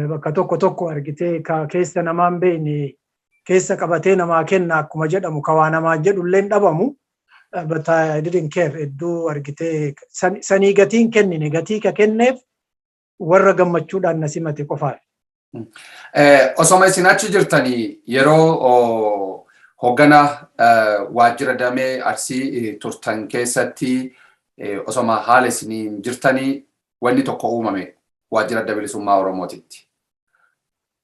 Bakka tokko argitee keessa namaan beekne keessa qabatee namaa kenna akkuma jedhamu ka waa namaa jedhullee dhabamu. But I didn't care hedduu argitee sanii gatiin kennine gatii ka kenneef warra gammachuudhaan na simate qofaaf. Osoma isin achi jirtanii yeroo hoggana waajjira damee Arsii turtan keessatti osoma haala isiniin jirtanii wanni tokko uumame waajjira adda bilisummaa Oromootitti.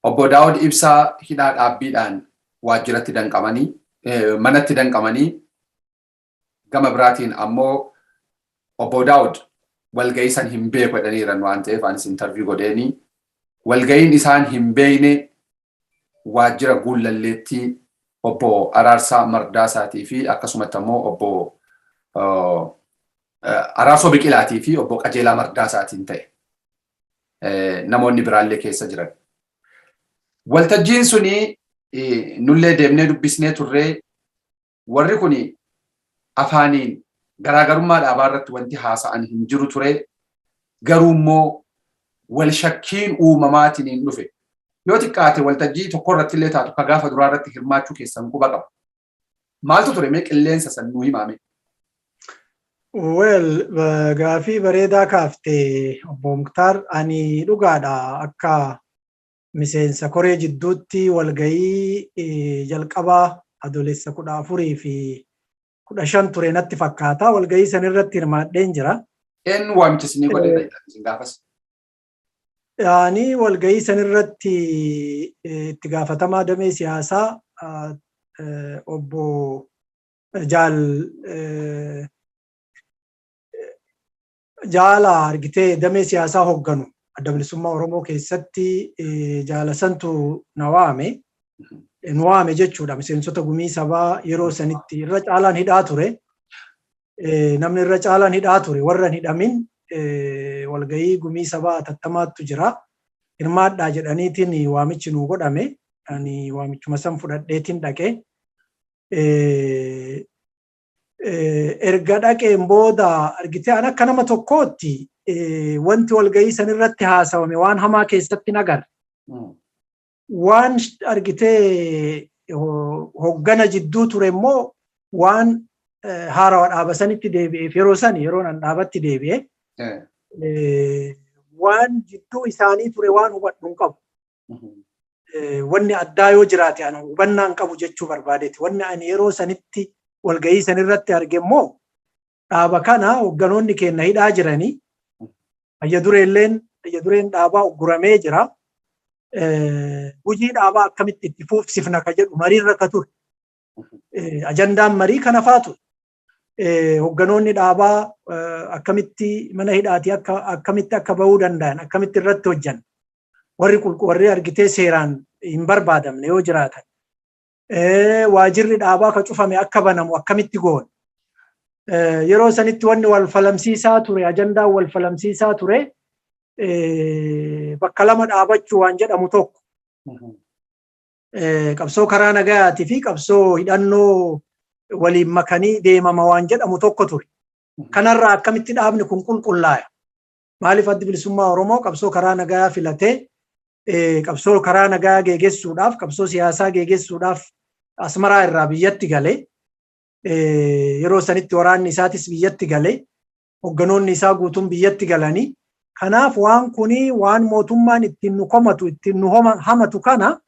Obbo Daawud Ibsaa hidhaa dhaabbiidhaan waajjiratti danqamanii manatti danqamanii gama biraatiin ammoo obbo Daawud walga'ii san hin beeku jedhaniiran waan ta'eef anis interview godheenii walga'iin isaan hin beekne waajjira guullalleetti obbo Araarsaa Mardaasaatii fi akkasumatti ammoo obbo Araarsoo Biqilaatii fi obbo Qajeelaa Mardaasaatiin ta'e namoonni biraallee keessa jiran. Waltajjiin suni nullee deemnee dubbisnee turree warri kuni afaaniin garaagarummaa dhaabaa irratti wanti haasa'an hin jiru ture garuu immoo wal shakkiin uumamaatiin hin dhufe yoo xiqqaate waltajjii tokko irratti illee taatu ka gaafa duraa irratti hirmaachuu keessan quba qaba. Maaltu ture mee qilleensa san nuu himame? Gaafii bareedaa kaafte obbo Muktaar ani dhugaadha akka miseensa koree jidduutti walgayii jalqabaa adoolessa 14 fi 15 ture natti fakkaata walgayii san irratti hirmaadheen jira. Eenyu waamicha isin godhe isin gaafas? Yaani walgayii san irratti itti gaafatamaa damee siyaasaa obbo Jaala argitee damee siyaasaa hoogganu adda bilisummaa Oromoo keessatti Jaala santu nu waame jechuudha. Miseensota gumii sabaa yeroo sanitti irra caalaan hidhaa ture. Namni irra caalaan hidhaa ture warra hidhamin walgayii gumii sabaa atattamaattu jira. Hirmaadhaa jedhaniitiin waamichi nuu godhame. Ani waamichuma san fudhadheetiin dhaqee. Erga dhaqeen booda argitee an akka nama tokkootti wanti walgayii san irratti haasawame waan hamaa keessatti nagar. Waan argitee hoggana jidduu ture immoo waan haarawa dhaabasanitti deebi'eef yeroon an dhaabatti deebi'e. Waan jidduu isaanii ture waan hubadhu hin qabu. Wanni addaa yoo jiraate ana hubannaan qabu jechuu barbaadeeti. Wanni ani yeroo sanitti walgayii san irratti arge immoo dhaaba kana hogganoonni keenya hidhaa jiranii hayya dureen dhaabaa ugguramee jira. Hojii dhaabaa akkamitti itti fufsifna ka jedhu mariirra ka ture. Ajandaan marii kana faatu. Hogganoonni dhaabaa akkamitti mana hidhaatii akkamitti akka bahuu danda'an akkamitti irratti hojjan. Warri argitee seeraan hin barbaadamne yoo jiraatan. Waajirri dhaabaa ka cufame akka banamu akkamitti goon. Yeroo sanitti wanni wal falamsiisaa ture ajandaan wal falamsiisaa ture bakka lama dhaabachuu waan jedhamu tokko. Qabsoo karaa nagayaatii fi qabsoo hidhannoo waliin makanii deemama waan jedhamu tokko ture. Kanarraa akkamitti dhaabni kun qulqullaa'e. Maaliif addi bilisummaa Oromoo qabsoo karaa nagayaa filatee qabsoo karaa nagaa geeggessuudhaaf qabsoo siyaasaa geeggessuudhaaf Asmaraa irraa biyyatti galee yeroo sanitti waraanni isaatis biyyatti galee hogganoonni isaa guutuun biyyatti galanii kanaaf waan kuni waan mootummaan ittiin nu komatu ittiin nu hamatu kana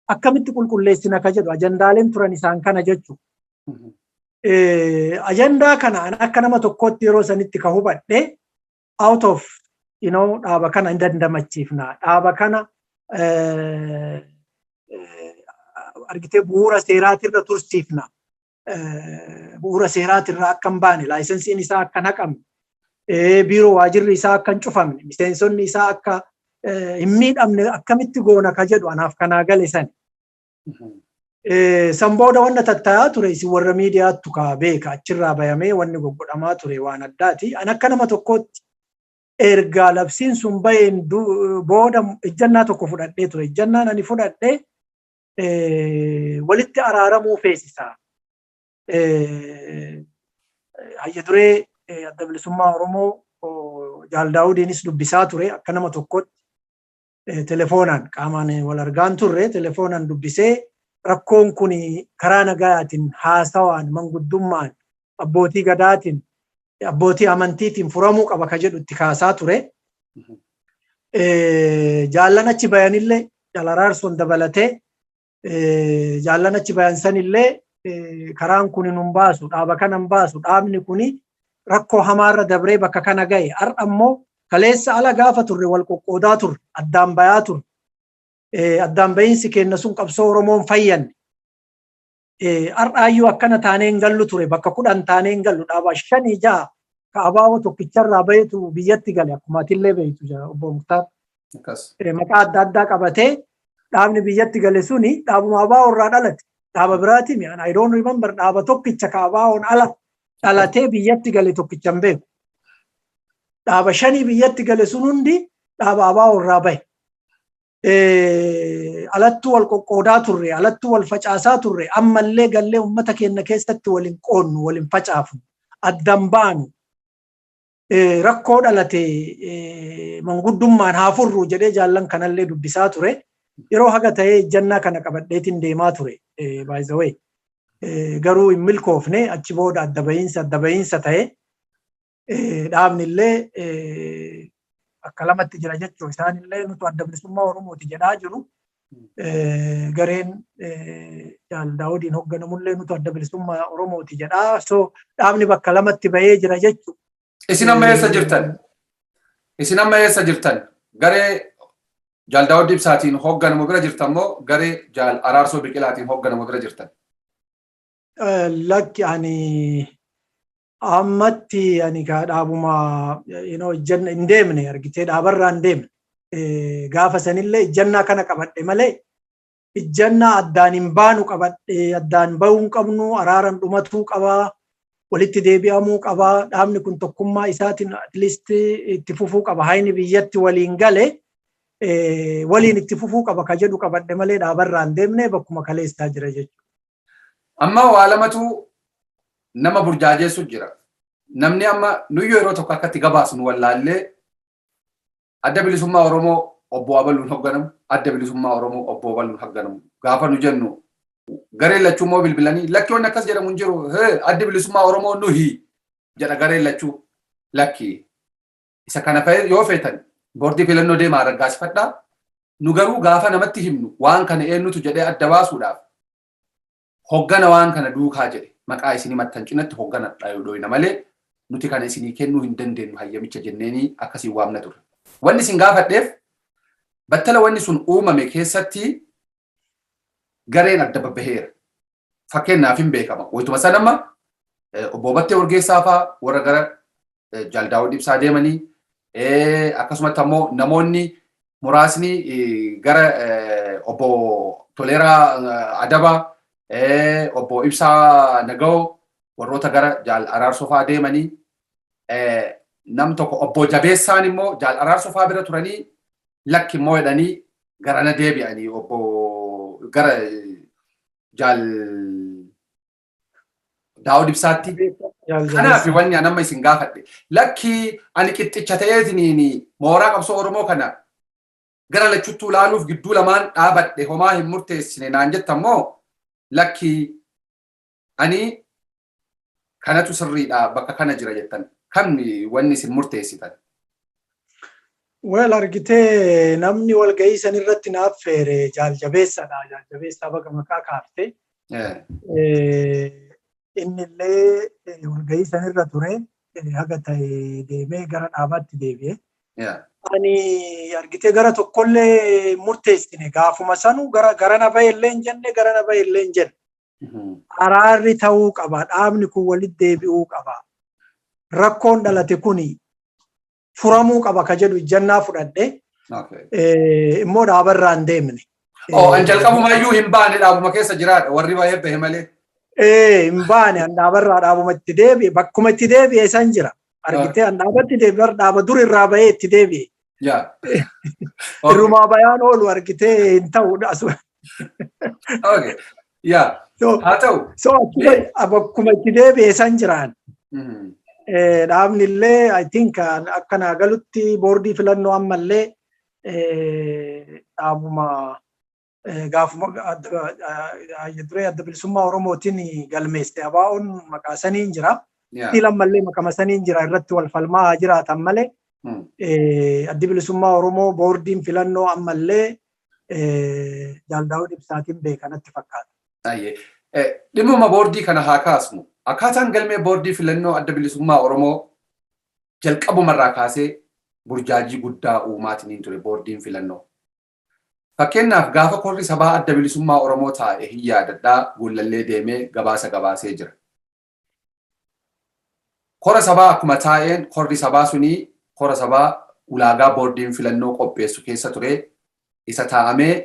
akkamitti qulqulleessina ka jedhu ajandaaleen turan isaan kana jechuudha. Ajandaa kana akka nama tokkootti yeroo sanitti ka hubadhe out of dhaaba kana hin dandamachiifna dhaaba kana argitee bu'uura seeraatirra tursiifna. Bu'uura seeraatirra akka hin baane laayisensiin isaa akka hin haqamne biiroo waajirri isaa akka hin cufamne miseensonni isaa akka hin miidhamne akkamitti goona ka jedhu anaaf kanaa gale sani. San booda wanna tattaa'aa ture isin warra miidiyaattu ka beeka achirraa bayamee wanni goggodhamaa ture waan addaati. An akka nama tokkootti ergaa labsiin sun baheen booda ejjannaa tokko fudhadhee ture. Ejjannaan ani fudhadhee walitti araaramuu feesisaa. Hayya duree adda bilisummaa Oromoo Jaal Daawudiinis dubbisaa ture akka nama tokkotti telefoonaan qaamaan wal argaan turre telefoonaan dubbisee rakkoon kun karaa nagayaatiin haasawaan manguddummaan abbootii gadaatiin abbootii amantiitiin furamuu qaba ka jedhu itti kaasaa ture. Jaallan achi bayanillee Jalaraarsoon dabalatee jaallan achi bayan sanillee karaan kun nun baasu dhaaba kana hin baasu dhaabni kun rakkoo hamaarra dabree bakka kana gahe har'a ammoo kaleessa ala gaafa turre wal qoqqoodaa turre addaan bayaa turre. Addaan bahiinsi keenya sun qabsoo Oromoon fayyanne. Har'aayyuu akkana taaneen gallu ture bakka 10 taaneen gallu dhaaba 5-6 ka abaaboo tokkicharraa bahetu biyyatti gale akkuma atillee beektu obbo Muktaar. Maqaa adda addaa qabatee dhaabni biyyatti gale suni dhaabuma abaaboo irraa dhalate. Dhaaba biraati mi'aan I don't remember dhaaba tokkicha ka abaaboon ala dhalatee biyyatti gale tokkicha hin beeku. Dhaaba 5 biyyatti gale sun hundi dhaaba abaaboo irraa bahe. alattuu wal qoqqoodaa turre, alattuu wal facaasaa turre, ammallee gallee uummata keenya keessatti waliin qoonnu, waliin facaafnu, addan baanu, rakkoo dhalate manguddummaan haa furru jedhee jaallan kanallee dubbisaa ture. Yeroo haga ta'ee ejjannaa kana qabadheetiin deemaa ture. By the way, garuu hin milkoofne achi booda adda bahiinsa ta'e dhaabni illee akka lamatti jira jechuun isaanillee nuti adda bilisummaa Oromooti jedhaa jiru. Gareen Jaal Daawudiin hoogganamullee nuti adda bilisummaa Oromooti jedhaa. So dhaabni bakka lamatti bahee jira jechuudha. Isin amma eessa jirtan? Isin amma eessa jirtan? Garee Jaal Daawud Ibsaatiin hoogganamu bira jirtan moo garee Jaal Araarsoo Biqilaatiin hoogganamu bira jirtan? Lakki ani ammatti ani ka dhaabuma ijjanna hin deemne argitee dhaabarraa hin deemne. Gaafa sanillee ijjannaa kana qabadhe malee ijjannaa addaan hin baanu qabadhe, addaan bahuu hin qabnu, araaran dhumatuu qabaa, walitti deebi'amuu qabaa, dhaabni kun tokkummaa isaatiin at least itti fufuu qaba, hayni biyyatti waliin gale waliin itti fufuu qaba ka jedhu qabadhe malee dhaabarraa hin deemne bakkuma kaleessaa jira jechuudha. Amma waa lamatu nama burjaajessu jira. Namni amma nuyyoo yeroo tokko akkatti gabaasnu wallaallee adda bilisummaa Oromoo obbo Abaluun hoogganamu, adda bilisummaa Oromoo obbo Abaluun hoogganamu. Gaafa nu jennu gareen lachuu immoo bilbilanii lakki wanni akkas jedhamu hin jiru. Adda bilisummaa Oromoo nuhi jedha gareen lachuu lakki. Isa kana yoo feetan boordii filannoo deemaa raggaasifadhaa. Nu garuu gaafa namatti himnu waan kana eenyutu jedhee adda baasuudhaaf hoggana waan kana duukaa jedhe maqaa isinii maxxan cinatti hoggana dhayodooyina malee nuti kana isinii kennuu hin dandeenyu hayyamicha jenneenii akkasiin waamna ture. Wanni isin gaafadheef battala wanni sun uumame keessatti gareen adda babbaheera. Fakkeenyaaf hin beekama. Wayituma san amma obbo Battee Urgeessaa fa'aa warra gara Jaal Daawud Ibsaa deemanii akkasumatti ammoo namoonni muraasni gara obbo Toleeraa Adabaa obbo Ibsaa Nagao warroota gara Jaal Araarsoo fa'aa deemanii nam tokko obbo Jabeessaan immoo Jaal Araarsoo fa'aa bira turanii lakki immoo jedhanii garana deebi'anii obbo gara Jaal Daawud Ibsaatti. Kanaaf wanni anamma isin gaafadhe lakki ani qixxicha ta'eetiniin mooraa qabsoo Oromoo kana gara lachuttuu ilaaluuf gidduu lamaan dhaabadhe homaa hin murteessine naan jettammoo lakki ani kanatu sirriidha bakka kana jira jettan kamni wanni isin murteessitan? Wel argitee namni walgahii san irratti naaf feere Jaal Jabeessadha. Jaal Jabeessaa baga maqaa kaafte. Innillee walgahii san irra ture haga ta'e deemee gara dhaabaatti deebi'e. Ani argitee gara tokkollee murteessine gaafuma sanu gara na bahillee hin jenne gara na bahillee hin jenne. Araarri ta'uu qaba, dhaabni kun walitti deebi'uu qaba. Rakkoon dhalate kuni furamuu qaba ka jedhu ijjannaa fudhadhe. Immoo dhaabarraa hin deemne. An jalqabumayyuu hin baane dhaabuma keessa jiraadha warri bahee bahe malee. Hin baane an dhaabarraa dhaabuma itti deebi'e bakkuma itti deebi'e san jira. Argitee an dhaabatti deebi'e dhaaba dur irraa bahee itti deebi'e. Irrumaa bayaan oolu argitee hin ta'uudha. Haa ta'u. So bakkuma itti deebi'e san jiraan. Dhaabni illee I think akka naa galutti boordii filannoo ammallee dhaabuma gaafuma duree adda bilisummaa Oromootiin galmeesse abaa'oon maqaa saniin jira. Stiil ammallee maqama saniin jira irratti wal falmaa haa jiraatan malee addi bilisummaa Oromoo boordiin filannoo ammallee Jaal Daawud Ibsaatiin beekanatti fakkaata. Dhimma boordii kana haa kaasnu. Akkaataan galmee boordii filannoo adda bilisummaa Oromoo jalqabumarraa kaasee burjaajii guddaa uumaatiin ture boordiin filannoo. Fakkeenyaaf gaafa korri sabaa adda bilisummaa Oromoo taa'e hin yaadadhaa guulallee deemee gabaasee jira. Kora sabaa akkuma taa'een korri sabaa sunii kora sabaa ulaagaa boordiin filannoo qopheessu keessa ture isa taa'amee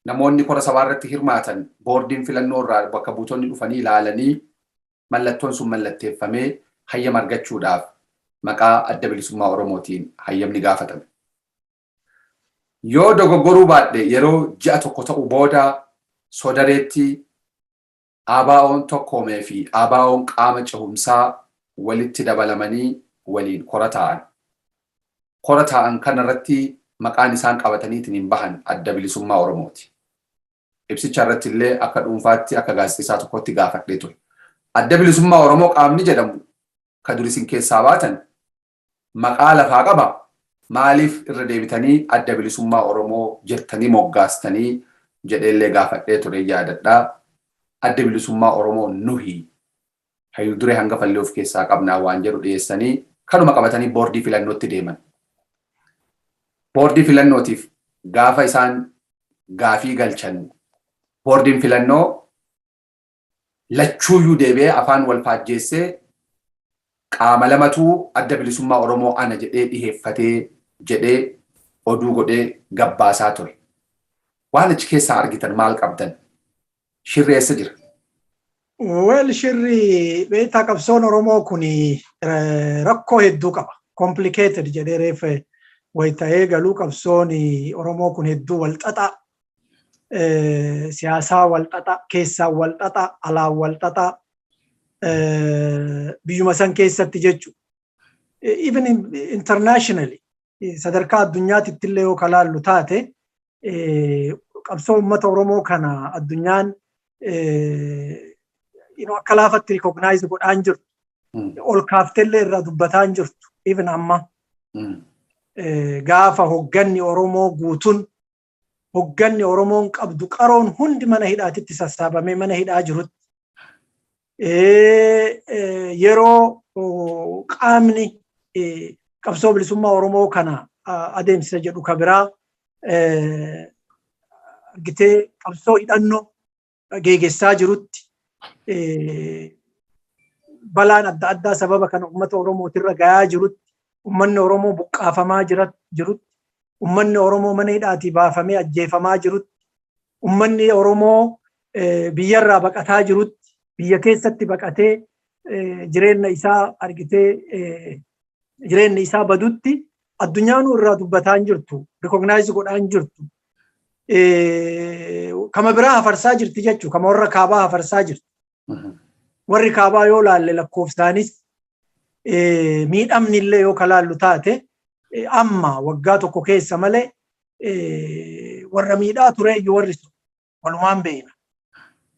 namoonni kora sabaa irratti hirmaatan boordiin filannoo irraa bakka buutonni dhufanii ilaalanii mallattoon sun mallatteeffamee hayyama argachuudhaaf maqaa adda bilisummaa Oromootiin hayyamni gaafatame. Yoo dogoggoruu baadhe yeroo ji'a tokko ta'u booda sodareetti ABO'n tokkoomee fi ABO'n qaama cehumsaa walitti dabalamanii waliin kora ta'an. Kora ta'an kanarratti maqaan isaan qabataniitiin hin bahan adda bilisummaa Oromooti. Ibsicha irratti illee akka dhuunfaatti akka gaazexeessaa tokkotti gaafadhee ture. Adda bilisummaa Oromoo qaamni jedhamu ka dur isin keessaa baatan maqaa lafaa qaba. Maaliif irra deebitanii adda bilisummaa Oromoo jettanii moggaastanii jedheellee gaafadhee ture yaadadhaa. Adda bilisummaa Oromoo nuhi hayyuu duree hangafallee of keessaa qabnaa waan jedhu dhiyeessanii kanuma qabatanii boordii filannootti deeman. Boordii filannootiif gaafa isaan gaafii galchan boordiin filannoo lachuuyyuu deebi'ee afaan wal faajjeessee qaama lamatu adda bilisummaa Oromoo ana jedhee dhiheeffatee jedhee oduu godhee gabbaasaa ture. Waan achi keessaa argitan maal qabdan? Shirri eessa jira? Well, shirri beektaa qabsoon Oromoo kun rakkoo hedduu qaba. Complicated jedhee reefa wayita'ee galuu qabsoon Oromoo kun hedduu walxaxaa. Siyaasaa walxaxaa, keessaa walxaxaa, alaa walxaxaa. Biyyuma san keessatti jechuudha. Even internationally sadarkaa addunyaatti illee yoo kalaallu taate qabsoo uummata Oromoo kana addunyaan akka laafatti recognize godhaan jirtu. Ol kaaftellee irraa dubbataan jirtu. Even amma gaafa hogganni Oromoo guutuun hogganni Oromoon qabdu qaroon hundi mana hidhaatitti sassaabamee mana hidhaa jirutti. Yeroo qaamni qabsoo bilisummaa Oromoo kana adeemsisa jedhu ka biraa argitee qabsoo hidhannoo geegessaa jirutti balaan adda addaa sababa kana uummata Oromootirra gayaa jirutti uummanni Oromoo buqqaafamaa jirutti uummanni Oromoo mana hidhaatii baafamee ajjeefamaa jirutti uummanni Oromoo biyyarraa baqataa jirutti biyya keessatti baqatee jireenya isaa argitee jireenya isaa badutti addunyaan irraa dubbataan jirtu recognize godhaan jirtu kama biraa hafarsaa jirti jechuudha kama warra kaabaa hafarsaa jirti warri kaabaa yoo laalle lakkoofsaanis miidhamni illee yoo kalaallu taate amma waggaa tokko keessa malee warra miidhaa ture iyyuu warri walumaan beekna.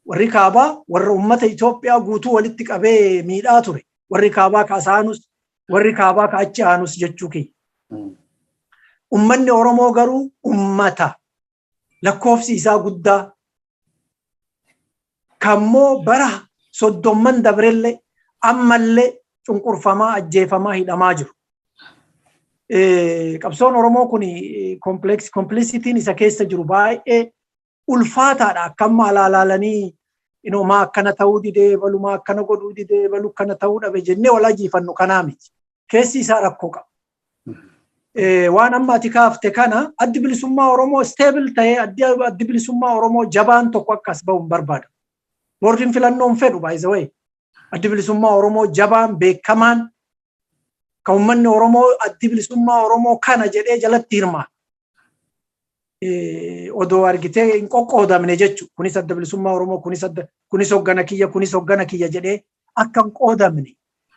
Warri kaabaa warra uummata Itoophiyaa guutuu walitti qabee miidhaa ture. Warri kaabaa kaasaanus warri kaabaa kaachi aanus jechuu kiyya. Uummanni Oromoo garuu uummata lakkoofsi isaa guddaa kammoo bara soddomman dabrellee ammallee cunqurfamaa ajjeefamaa hidhamaa jiru. Qabsoon Oromoo kun complicity'n isa keessa jiru baay'ee ulfaataadha akkamma alaalaalanii maa akkana ta'uu didee balumaa akkana godhuu didee balu akkana ta'uu dhabe jennee wal ajiifannu kanaa miti. Keessi isaa rakkoo qaba. Waan amma ati kaafte kana addi bilisummaa Oromoo stable ta'ee addi bilisummaa Oromoo jabaan tokko akkas bahu hin barbaada. Boordiin filannoon fedhu by the way. Addi bilisummaa Oromoo jabaan beekamaan kan uummanni Oromoo addi bilisummaa Oromoo kana jedhee jalatti hirmaata. Odoo argitee hin qoqqoodamne jechuudha. Kunis adda bilisummaa Oromoo kunis hoggana kiyya jedhee akka hin qoodamne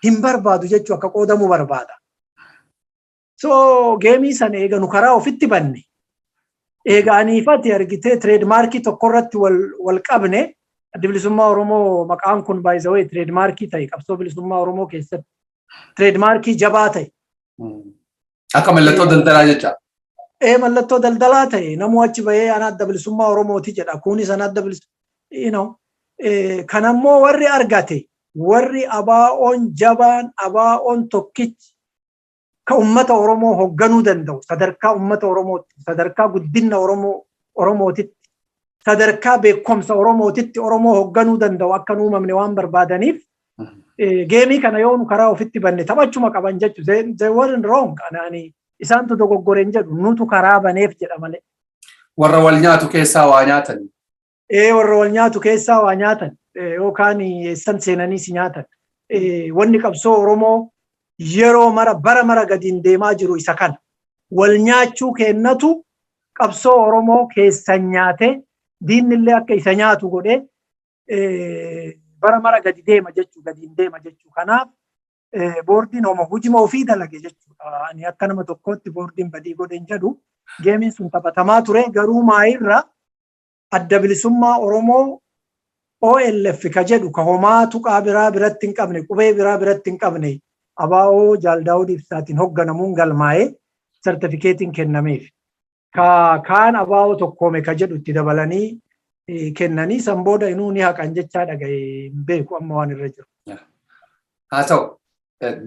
hin barbaadu jechuudha akka qoodamuu barbaada. So geemii sana eega nu karaa ofitti banne eega aniifati argitee trademarkii tokko irratti wal qabne adda bilisummaa Oromoo maqaan kun by the way trademarkii ta'e qabsoo bilisummaa Oromoo keessatti trademarkii jabaa ta'e. Akka mallattoo daldalaa jecha. Mallattoo daldalaa ta'e namuu achi bahee ana adda bilisummaa Oromooti jedha. Kunis ana adda bilisummaa kanammoo warri argate warri ABO'n jabaan ABO'n tokkichi ka ummata Oromoo hogganuu danda'u sadarkaa ummata Oromootti sadarkaa guddina Oromootitti sadarkaa beekumsa Oromootitti Oromoo hogganuu danda'u akka nu uumamne waan barbaadaniif geemii kana yoo nu karaa ofitti banne taphachuma qaban jechuudha. They weren't wrong. Anaani isaantu dogoggoreen jedhu nutu karaa baneef jedha malee. Warra wal nyaatu keessaa waa nyaatan. Warra wal nyaatu keessaa waa nyaatan yookaan eessan seenanii si nyaatan. Wanni qabsoo Oromoo yeroo mara bara mara gadiin deemaa jiru isa kana. Wal nyaachuu kennatu qabsoo Oromoo keessa nyaate diinillee akka isa nyaatu godhe bara mara gadi deema jechuu gadiin deema jechuu. Kanaaf boordiin homo hujima ofii dalage jechuudha. Ani akka nama tokkootti boordiin badii godhen jedhu geemiin sun taphatamaa ture garuu maayirra adda bilisummaa Oromoo OLF ka jedhu ka homaa tuqaa biraa biratti hin qabne qubee biraa biratti hin qabne abaa'oo Jaaldaawud Ibsaatiin hoogganamuun galmaa'ee sertifikeetiin kennameef. Kaan abaa'oo tokkoome ka jedhu itti dabalanii kennanii san booda inuu ni haqan jechaa dhagaye beeku amma waan irra jiru. Haa ta'u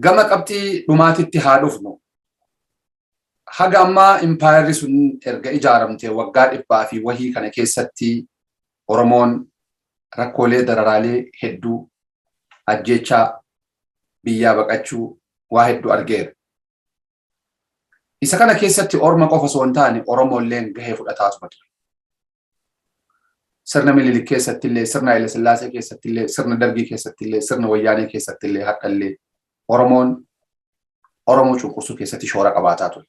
gama qabxii dhumaatitti haa dhufnu. Haga ammaa impaayarri sun erga ijaaramtee waggaa 100 fi wahii kana keessatti Oromoon rakkoolee dararaalee hedduu ajjechaa biyyaa baqachuu waa hedduu argeera. Isa kana keessatti Orma qofa osoo hin taane Oromoolleen gahee fudhataa ture. Sirna Minilik keessatti illee, sirna Haile Sillaasee keessatti illee, sirna Dargii keessatti illee, sirna Wayyaanee keessatti illee har'a illee Oromoo cunqursuu keessatti shoora qabaataa ture.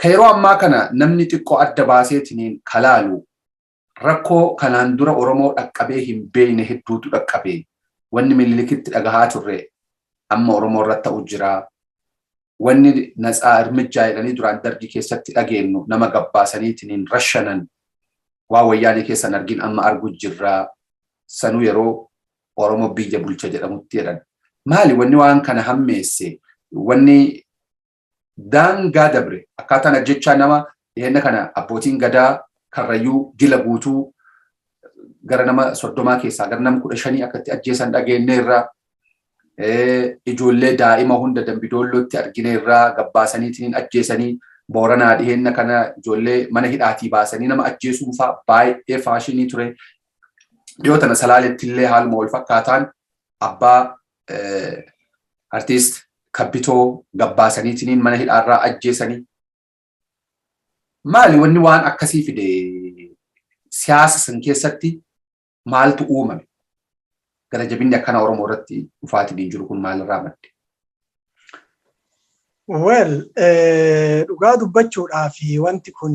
Ka yeroo ammaa kana namni xiqqoo adda baaseetiniin kalaalu rakkoo kanaan dura Oromoo dhaqqabee hin beekne hedduutu dhaqqabee wanni Minilikitti dhagahaa turre amma Oromoo irratti ta'u jira. Wanni natsaa irmijjaa jedhanii duraan Dargii keessatti dhageenyu nama gabbaasaniitiin rashanan waa Wayyaanee keessan argin amma argu jirra. Sanuu yeroo Oromoo biyya bulcha jedhamutti jedhan. Maali wanni waan kana hammeesse? Wanni daangaa dabre akkaataan ajjechaa nama dhiyeenya kana abbootiin gadaa Karrayyuu jila guutuu gara nama 30 keessaa gara nama 15 akkatti ajjeesan dhageenyeerra. Ijoollee daa'ima hunda Dambidoollootti argineerra gabbaasaniitiin ajjeesanii Booranaa dhiyeenya kana ijoollee mana hidhaatii baasanii nama ajjeesuun fa'aa baay'ee faashinii ture. Dhiyoo tana Salaaleetti illee haaluma wal fakkaataan abbaa artiist Kabbitoo gabbaasaniitiin mana hidhaarraa ajjeesanii. Maali wanni waan akkasii fide siyaasa san keessatti maaltu uumame? Gara jabinni akkana Oromoo irratti dhufaatiin jiru kun maalirraa madde? Dhugaa dubbachuudhaaf wanti kun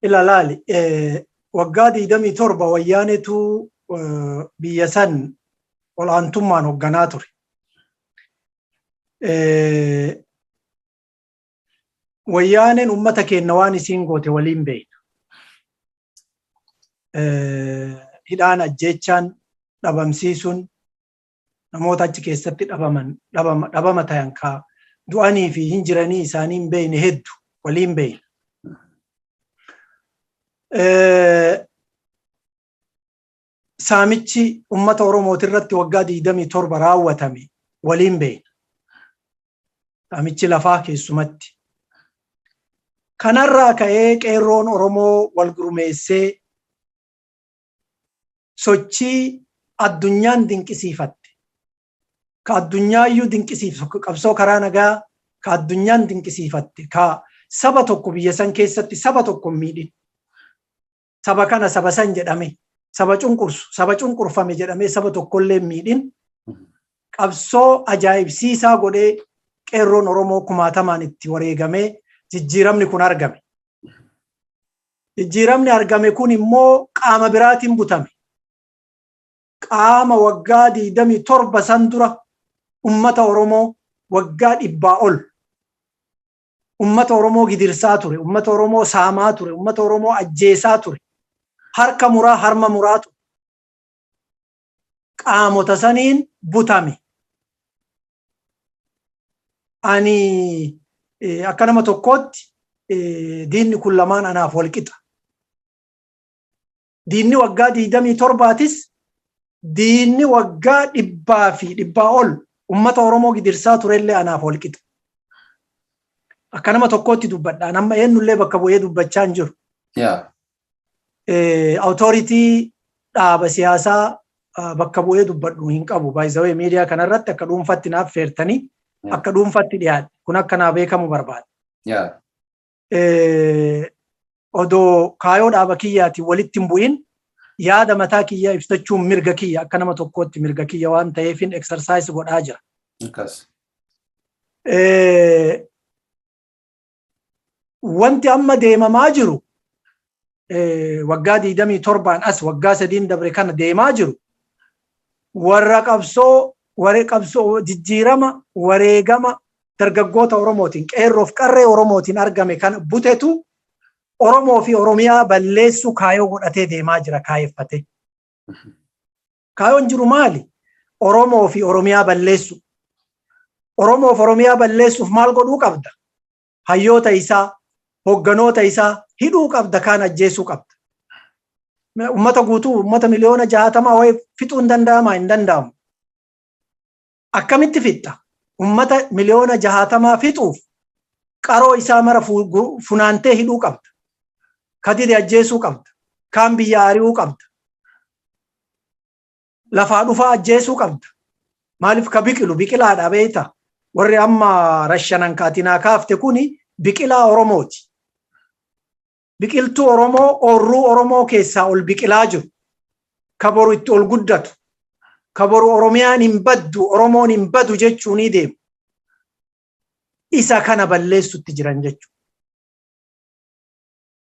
ilaalaali. Waggaa 27 Wayyaanetu biyya san olaantummaan hoogganaa ture. Wayyaaneen ummata keenya waan isiin goote waliin beekna. Hidhaan ajjechaan dhabamsiisuun namoota achi keessatti dhabama ta'an kaa du'anii fi hin jiranii isaanii hin beekne hedduu waliin beekna. Saamichi ummata Oromootirratti waggaa 27 raawwatame waliin beekna. Saamichi lafaa keessumatti. Kanarraa ka'ee qeerroon Oromoo wal gurmeessee sochii addunyaan dinqisiifatte. Ka addunyaayyuu dinqisiifatu qabsoo karaa nagaa ka addunyaan dinqisiifatte ka saba tokko biyya san keessatti saba tokko miidhin. Saba kana saba san jedhame saba cunqursu saba cunqurfame jedhame saba tokkollee miidhin. Qabsoo ajaa'ibsiisaa godhee qeerroon Oromoo kumaatamaan itti wareegamee jijjiiramni kun argame. Jijjiiramni argame kun immoo qaama biraatiin butame. Qaama waggaa 27 san dura ummata Oromoo waggaa 100 ol. Ummata Oromoo gidirsaa ture, ummata Oromoo saamaa ture, ummata Oromoo ajjeesaa ture. Harka muraa harma muraa ture. Qaamota saniin butame. Ani akka nama tokkootti diinni kun lamaan anaaf wal qixa. Diinni waggaa 27tis diinni waggaa 100 fi 100 ol ummata Oromoo gidirsaa turellee anaaf wal qixa. Akka nama tokkootti dubbadhaan amma eenyullee bakka bu'ee dubbachaa hin jiru. Authority dhaaba siyaasaa bakka bu'ee dubbadhu hin qabu. By the way miidiyaa kanarratti akka dhuunfatti naaf feertanii akka dhuunfatti dhiyaadhe kun akka naa beekamu barbaada. Odoo kaayoo dhaaba kiyyaatiin walitti hin bu'in yaada mataa kiyyaa ibsachuun mirga kiyya akka nama tokkootti mirga kiyya waan ta'eefin exercise godhaa jira. wanti amma deemamaa jiru waggaa 27 as waggaa 3 dabre kana deemaa jiru warra qabsoo jijjiirama wareegama dargaggoota Oromootiin qeerroof qarree Oromootiin argame kan butetu Oromoo fi Oromiyaa balleessu kaayoo godhatee deemaa jira kaayeffatee. Kaayoon jiru maali? Oromoo fi Oromiyaa balleessu. Oromoo fi Oromiyaa balleessuuf maal godhuu qabda? Hayyoota isaa, hogganoota isaa hidhuu qabda, kaan ajjeesuu qabda. Ummata guutuu, ummata miliyoona 60 wayi fixuu hin danda'amaa? Hin danda'amu. Akkamitti fixxa? Ummata miliyoona 60 fixuuf qaroo isaa mara funaantee hidhuu qabda. Kadide ajjeesuu qabda. Kaan biyya ari'uu qabda. Lafaa dhufaa ajjeesuu qabda. Maaliif ka biqilu biqilaadha beektaa? Warri amma rashanan kaatinaa kaafte kuni biqilaa Oromooti. Biqiltuu Oromoo oorruu Oromoo keessaa ol biqilaa jiru. Ka boru itti ol guddatu. Ka boru Oromiyaan hin baddu, Oromoon hin badu jechuun ni deemu. Isa kana balleessutti jiran jechuudha.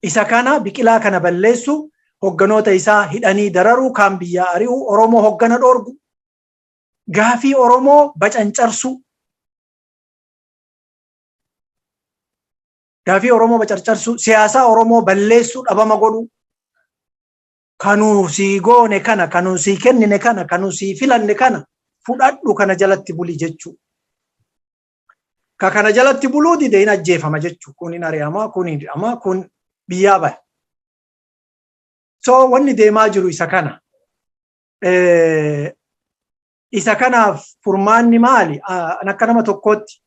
Isa kana biqilaa kana balleessu hogganoota isaa hidhanii dararuu, kaan biyya ari'uu, Oromoo hoggana dhoorgu, gaafii Oromoo bacancarsu. Gaafii Oromoo bacancarsu, siyaasaa Oromoo balleessu, dhabama godhu. Kanuu sii goone kana, kanuu sii kennine kana, kanuu sii filanne kana fudhadhu kana jalatti buli jechuu. Ka kana jalatti buluu dide hin ajjeefama jechuu. Kun hin ari'amaa, kun hin hidhamaa, kun biyyaa bahe. So wanni deemaa jiru isa kana. Isa kanaaf furmaanni maali? Akka nama tokkootti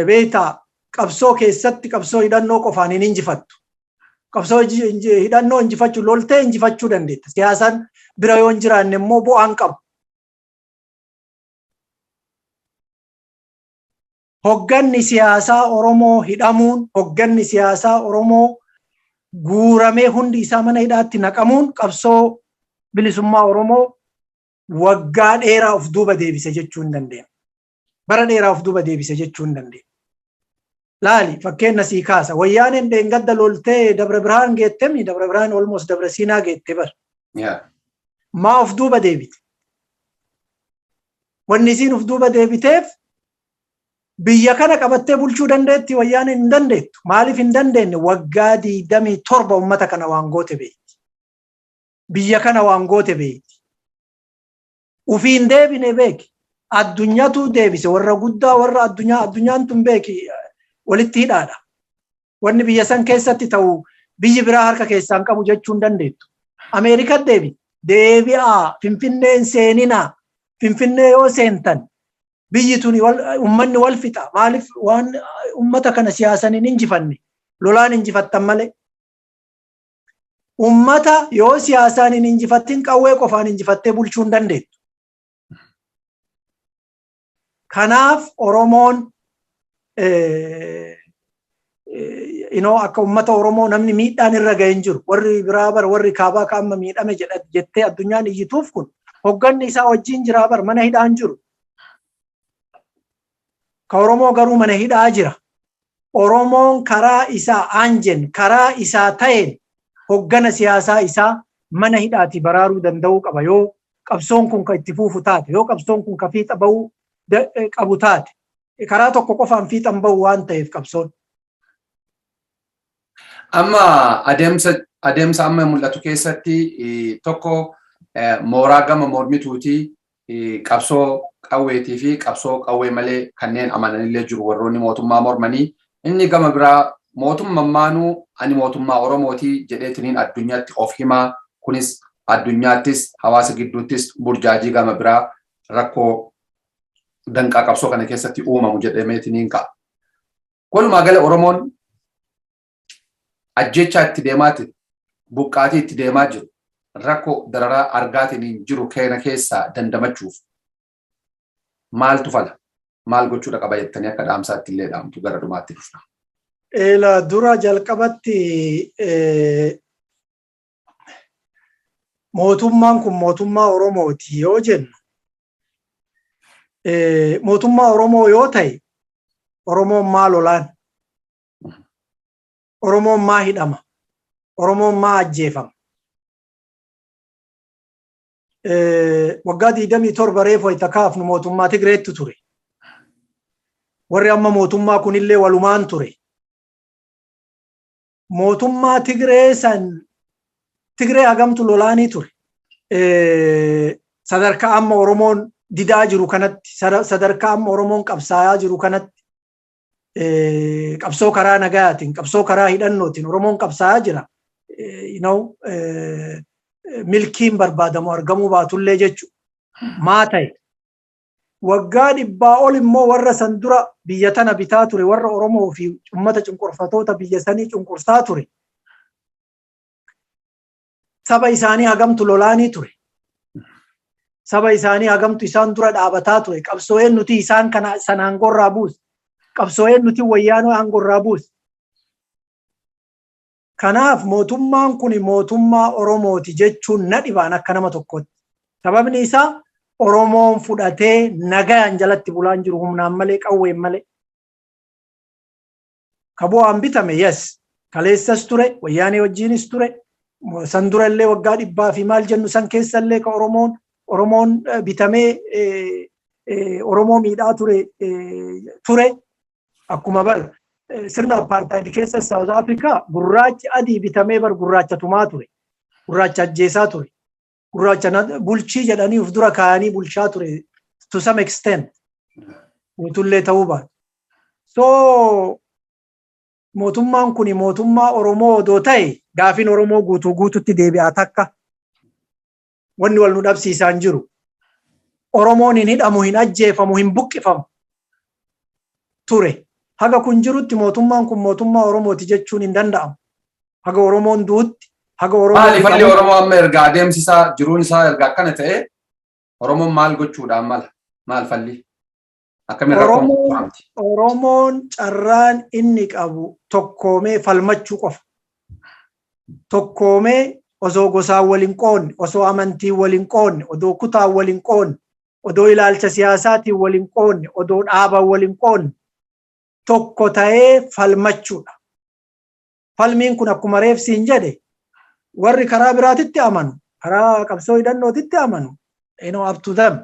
beektaa qabsoo keessatti qabsoo hidhannoo qofaan hin injifattu. Qabsoo hidhannoo injifachuu loltee injifachuu dandeetta. Siyaasaan bira yoo hin jiraanne immoo bu'aan qabu. Hogganni siyaasaa Oromoo hidhamuun, hogganni siyaasaa Oromoo guuramee hundi isaa mana hidhaatti naqamuun qabsoo bilisummaa Oromoo waggaa dheeraa of duuba deebise jechuu hin dandeenye. Bara dheeraa of duuba deebise jechuu hin dandeenye. Laali fakkeenya sii kaasa. Wayyaaneen dheengadda loltee Dabra Birhaan geettemi, Dabra Birhaan almost Dabra Siinaa geette bar. Maa of duuba deebite? Wanni isiin of duuba deebiteef biyya kana qabattee bulchuu dandeetti wayyaaneen hin dandeettu. Maaliif hin dandeenye? Waggaa 27 ummata kana waan goote beekti. Biyya kana waan goote beekti. Ufiin deebine beeki. Addunyaatu deebise. Warra guddaa warra addunyaan tun beeki walitti hidhaadha. Wanni biyya san keessatti ta'u biyyi biraa harka keessaan qabu jechuu hin dandeettu. Ameerikaa deebi'aa Finfinneen seeninaa. Finfinnee yoo seentan biyyi tuni ummanni wal fixa. Maaliif waan ummata kana siyaasan hin injifanne, lolaan injifattan malee. Ummata yoo siyaasaan hin injifattin qawwee qofaan injifattee bulchuu hin dandeettu. Kanaaf Oromoon akka ummata Oromoo namni miidhaan irra ga'e hin jiru. Warri biraa bar warri kaabaa kaamma miidhame jettee addunyaan iyyituuf kun hogganni isaa wajjin jiraa bar mana hidhaa hin jiru. Ka Oromoo garuu mana hidhaa jira. Oromoon karaa isaa aanjen, karaa isaa ta'een hoggana siyaasaa isaa mana hidhaati baraaruu danda'uu qaba. Yoo qabsoon kun ka itti fuufu taate, yoo qabsoon kun ka fiixa bahuu qabu taate, karaa tokko qofaan fiixan bahu waan ta'eef qabsoon. Amma adeemsa amma mul'atu keessatti tokko mooraa gama mormituuti qabsoo qawweetii fi qabsoo qawwee malee kanneen amananillee jiru warroonni mootummaa mormanii. Inni gama biraa mootummaan maanuu ani mootummaa Oromooti jedheetiniin addunyaatti of himaa. Kunis addunyaattis hawaasa gidduuttis burjaajii gama biraa rakkoo danqaa qabsoo kana keessatti uumamu jedhameetiniin ka'a. Walumaa gala Oromoon ajjechaa itti deemaati, buqqaatii itti deemaa jiru, rakkoo dararaa argaatiniin jiru keena keessaa dandamachuuf maaltu fala? Maal gochuudha qaba jettanii akka dhaamsaatti illee dhaamtu gara dhumaatti dhufna. Dura jalqabatti mootummaan kun mootummaa Oromooti yoo jennu, mootummaa Oromoo yoo ta'e Oromoon maal olaan? Oromoon maa hidhama? Oromoon maa ajjeefama? Waggaa 27 reefu itti kaafnu mootummaa Tigreetti ture. Warri amma mootummaa kunillee walumaan ture. Mootummaa Tigree hagamtu lolaanii ture. Sadarkaa amma Oromoon didaa jiru kanatti, sadarkaa amma Oromoon qabsaa'aa jiru kanatti, qabsoo karaa nagaatiin, qabsoo karaa hidhannootiin Oromoon qabsaa'aa jira. Milkiin barbaadamu argamuu baatullee jechuudha. Maa ta'e waggaa 100 ol immoo warra san dura biyya tana bitaa ture, warra Oromoo fi uummata cunqurfatoota biyya sanii cunqursaa ture. Saba isaanii hagamtu lolaanii ture. Saba isaanii hagamtu isaan dura dhaabataa ture. Qabsoo'een nuti isaan kana sanaan gorraa buuse. Qabsoo'een nuti wayyaanoo aangorraa buuse. Kanaaf mootummaan kun mootummaa Oromooti jechuun na dhibaan akka nama tokkotti. Sababni isaa Oromoon fudhatee nagayaan jalatti bulaan jiru humnaan malee qawween malee. Kabu'aan bitame yes. Kaleessas ture, wayyaanee wajjiinis ture. San dura illee waggaa 100 fi maal jennu san keessa illee ka Oromoon bitamee Oromoo miidhaa ture akkuma bar sirna apartheid keessa South Africa gurraachi adii bitamee bar gurraacha tumaa ture. Gurraacha ajjeesaa ture. Gurraacha bulchii jedhanii uf dura kaayanii bulchaa ture to some extent. Guutullee ta'uu baatu. So mootummaan kun mootummaa Oromoo odoo ta'e gaafiin Oromoo guutuutti deebi'aa takka. Wanni wal nu dhabsiisaan jiru. Oromoon hin hidhamu, hin ajjeefamu, hin buqqifamu ture. Haga kun jirutti mootummaan kun mootummaa Oromooti jechuun hin danda'amu. Haga Oromoon duutti, haga Oromoon... Maaliif Oromoo amma ergaa adeemsisaa jiruun isaa ergaa akkana ta'e Oromoon maal gochuudhaan mala? Maal falli? Oromoon carraan inni qabu tokkoomee falmachuu qofa. Tokkoomee osoo gosaan waliin qoonne, osoo amantiin waliin qoonne, odoo kutaan waliin qoonne, odoo ilaalcha siyaasaatiin waliin qoonne, odoo dhaabaan waliin qoonne, tokko ta'ee falmachuudha. Falmiin kun akkuma reefsiin jedhe warri karaa biraatitti amanu, karaa qabsoo hidhannootitti amanu, up to them.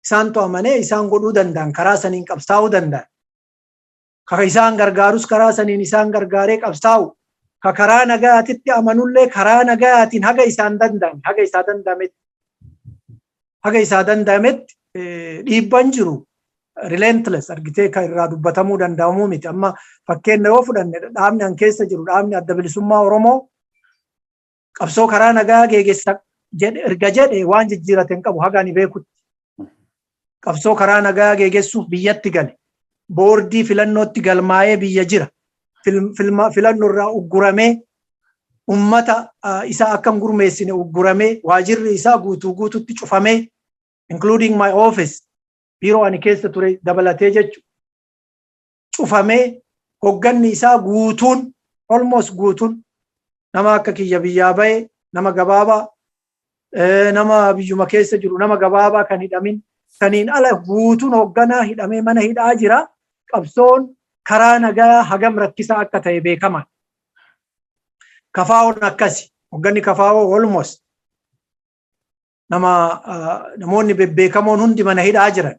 Isaan to'amanee isaan godhuu danda'an, karaa saniin qabsaa'uu danda'an. Ka isaan gargaarus karaa saniin isaan gargaaree qabsaa'u. Ka karaa nagaatitti amanullee karaa nagaatiin haga isaan danda'an, haga isaa danda'ametti dhiibban jiru. Relentless argitee kan irraa dubbatamuu danda'amuu miti. Amma fakkeenya yoo fudhanne dhaabni an keessa jiru, dhaabni adda bilisummaa Oromoo qabsoo karaa nagaa geegessa erga jedhe waan jijjiirate hin qabu haga ani beekutti. Qabsoo karaa nagaa geegessuuf biyyatti gale. Boordii filannootti galmaa'ee biyya jira. Filannoo irraa ugguramee ummata isaa akka hin gurmeessine ugguramee waajirri isaa guutuutti cufamee including my office biiroo ani keessa ture dabalatee jechuudha. Cufamee hogganni isaa guutuun almost guutuun nama akka kiyya biyyaa ba'e nama gabaabaa nama biyyuma keessa jiru nama gabaabaa kan hidhamin saniin ala guutuun hogganaa hidhamee mana hidhaa jira. Qabsoon karaa nagaa hagam rakkisaa akka ta'e beekama. Kafaawoon akkasi. Hogganni kafaawoo almost namoonni bebbeekamoon hundi mana hidhaa jiran.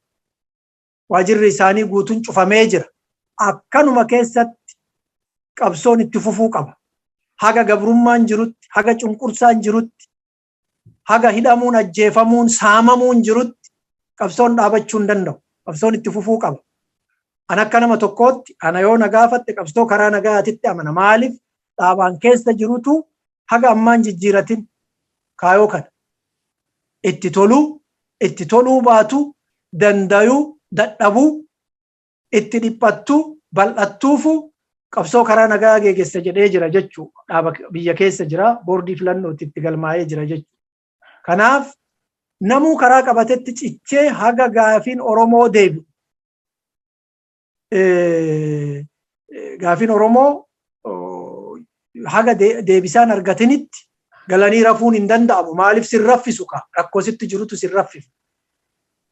Waajirri isaanii guutuun cufamee jira. Akkanuma keessatti qabsoon itti fufuu qaba. Haga gabrummaan jirutti, haga cunqursaan jirutti, haga hidhamuun, ajjeefamuun, saamamuun jirutti qabsoon dhaabachuu hin danda'u. Qabsoon itti fufuu qaba. Ana akka nama tokkootti ana yoo na gaafatte qabsoo karaa nagaatitti amana. Maaliif dhaabaan keessa jirutu haga ammaan jijjiiratin kaayoo kana. Itti toluu baatu, dandayuu, dadhabuu, itti dhiphattuu, bal'attuufu qabsoo karaa nagaa geegessa jedhee jira jechuu. Dhaaba biyya keessa jira, boordii filannootti itti galmaa'ee jira jechuu. Kanaaf namuu karaa qabatetti cichee haga gaafiin Oromoo deebi'u. Gaafiin Oromoo haga deebisaan argatinitti galanii rafuun hin danda'amu. Maaliif sin raffisu ka? Rakkoo sitti jirutu sin raffisu.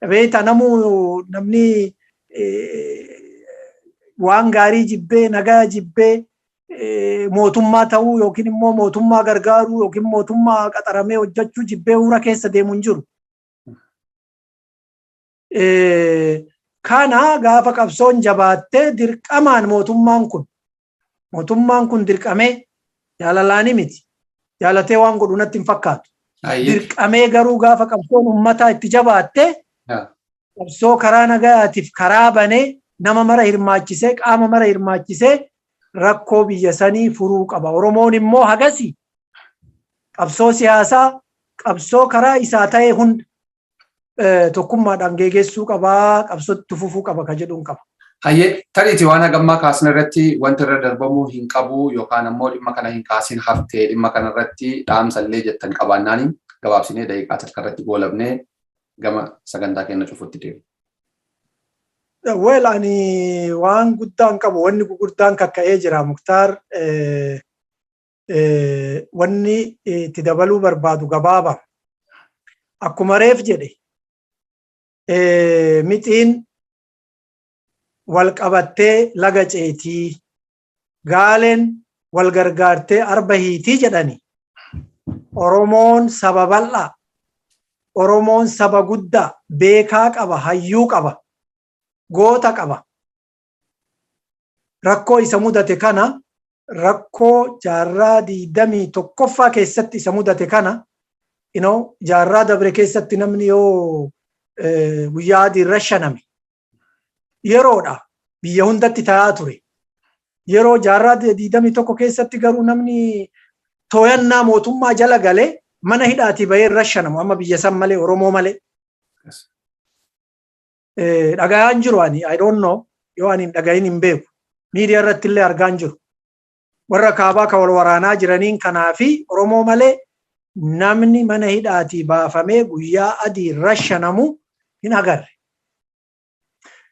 Beeta namni waan gaarii jibbee, nagaa jibbee, mootummaa ta'uu yookiin immoo mootummaa gargaaruu yookiin mootummaa qaxaramee hojjechuu jibbee hura keessa deemu hin jiru. Kana gaafa qabsoon jabaattee dirqamaan mootummaan kun dirqamee jaalalaanii miti. Jaalatee waan godhu natti hin fakkaatu. Dirqamee garuu gaafa qabsoon uummataa itti jabaattee qabsoo karaa nagaatiif karaa banee nama mara hirmaachisee qaama mara hirmaachisee rakkoo biyya sanii furuu qaba. Oromoon immoo hagasi qabsoo siyaasaa qabsoo karaa isaa ta'e hunda tokkummaadhaan geggeessuu qabaa, qabsootti fufuu qaba ka jedhuun qaba. Hayyee tariiti waan hagammaa kaasne irratti wanti irra darbamuu hin qabu yookaan ammoo dhimma kana hin kaasin haftee dhimma kana irratti dhaamsallee jettan qabaannaaniin gabaabsinee daqiiqaa takka irratti goolabnee gama sagantaa keenya cufutti deemu. Wel ani waan guddaan qabu wanni gurguddaan kakka'ee jira Muktaar. Wanni itti dabaluu barbaadu gabaaba. Akkuma reef jedhe mixiin wal qabattee laga ceetii gaaleen wal gargaartee arba hiitii jedhani. Oromoon saba bal'aa, Oromoon saba guddaa beekaa qaba, hayyuu qaba, goota qaba. Rakkoo isa mudate kana rakkoo jaarraa 21ffaa keessatti isa mudate kana jaarraa dabre keessatti namni yoo guyyaa adii irra shaname yeroodha biyya hundatti ta'aa ture. Yeroo jaarraa 21 keessatti garuu namni tooyannaa mootummaa jala galee mana hidhaatii bahee irra shanamu amma biyya san malee Oromoo malee. Dhagayaan jiru ani I don't know yoo ani dhagayin hin beeku. Miidiyaa irratti illee argaan jiru. Warra kaabaa ka wal waraanaa jiraniin kanaafi Oromoo malee namni mana hidhaatii baafamee guyyaa adii irra shanamu hin agarre.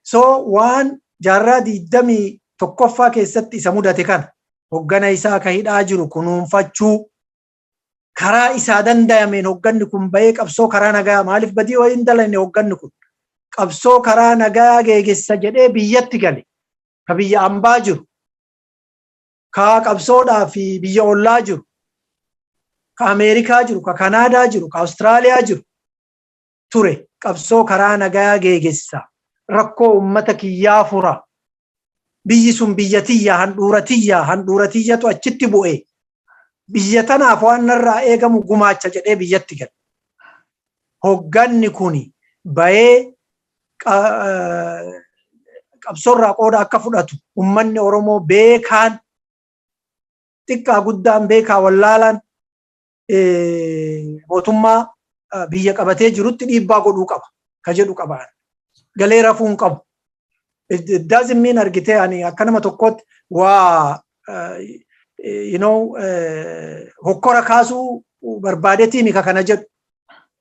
So waan jaarraa 21ffaa keessatti isa mudate kana hoggana isaa ka hidhaa jiru kunuunfachuu karaa isaa danda'ameen hogganni kun bahee qabsoo karaa nagaa maaliif badii wayiin dalanne hogganni kun qabsoo karaa nagaa geggeessa jedhee biyyatti gale ka biyya ambaa jiru ka qabsoodhaa fi biyya ollaa jiru ka Ameerikaa jiru ka Kanaadaa jiru ka Awustiraaliyaa jiru ture qabsoo karaa nagaa geggeessa rakkoo ummata kiyyaa fura biyyi sun biyya tiyyaa handhuura tiyyatu achitti bu'e biyya tanaaf waan narraa eegamu gumaacha jedhee biyyatti gale. Hogganni kuni bahee qabsoorraa qooda akka fudhatu ummanni Oromoo beekaan xiqqaa guddaan beekaa wallaalaan mootummaa biyya qabatee jirutti dhiibbaa godhuu qaba ka jedhu qabaan galee rafuun qabu. It doesn't mean argitee ani akka nama tokkotti waa hokkora kaasuu barbaadetii mika kana jedhu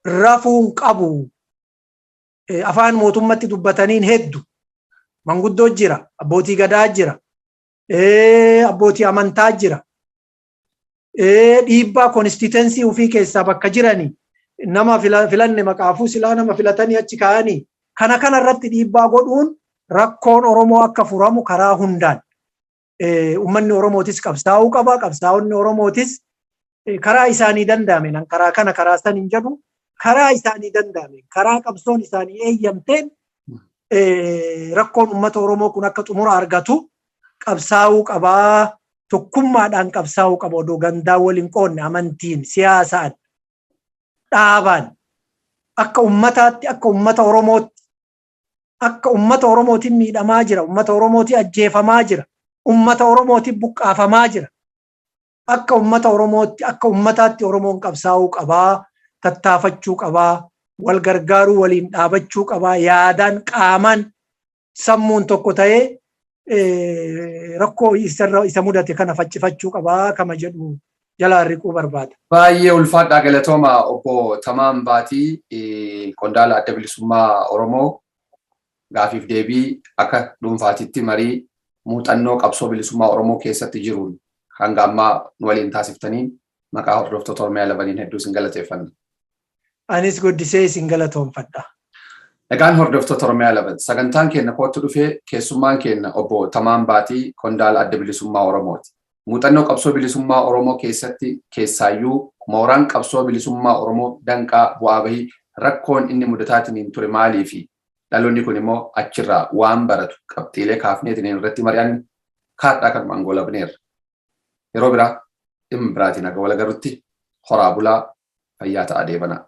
rafuun qabu. Afaan mootummatti dubbataniin heddu manguddoo jira, abbootii gadaa jira, abbootii amantaa jira. Dhiibbaa konstituensii ofii keessaa bakka jiranii nama filanne maqaafuu silaa nama filatanii achi kaa'anii kana irratti dhiibbaa godhuun rakkoon Oromoo akka furamu karaa hundaan ummanni Oromootis qabsaa'uu qaba. Qabsaa'onni Oromootis karaa isaanii danda'ameen karaa san hin jedhu karaa isaanii danda'ameen karaa qabsoon isaanii eeyyamteen rakkoon ummata Oromoo kun akka xumura argatu qabsaa'uu qabaa. Tokkummaadhaan qabsaa'uu qaba. Odoo gandaa waliin qoonne amantiin siyaasaan dhaabaan akka ummataatti akka ummata Oromootti akka ummata Oromootiin miidhamaa jira, ummata Oromootiin ajjeefamaa jira, ummata Oromootiin buqqaafamaa jira. Akka ummata Oromootti akka ummataatti Oromoon qabsaa'uu qabaa, tattaafachuu qabaa, wal gargaaruu waliin dhaabachuu qabaa, yaadaan qaamaan sammuun tokko ta'ee rakkoo isa mudate kana faccifachuu qabaa kama jedhu jala riquu barbaada. Baay'ee ulfaadhaa galatooma obbo Tamaan Baatii qondaala adda bilisummaa Oromoo gaafiif deebii akka dhuunfaatitti marii muuxannoo qabsoo bilisummaa Oromoo keessatti jiruun hanga ammaa nu waliin taasiftaniin maqaa hordoftoota OROMIA11 hedduu isin galateeffanna. Anis guddisee isin galatoomfadha. Egaan hordoftoota OROMIA11 sagantaan keenya kootti dhufee keessummaan keenya obbo Tamaan Baatii qondaala adda bilisummaa Oromooti. muuxannoo qabsoo bilisummaa Oromoo keessaayyuu mooraan qabsoo bilisummaa Oromoo danqaa bu'aa bahii rakkoon inni mudataatiin ture maalii fi dhaloonni kun immoo achirraa waan baratu qabxiilee kaafneetiin irratti mari'anne kaadhaa kan mangolabneerra. Yeroo biraa dhimma biraatiin akka wal agarrutti horaa bulaa fayyaa ta'aa deebanaa.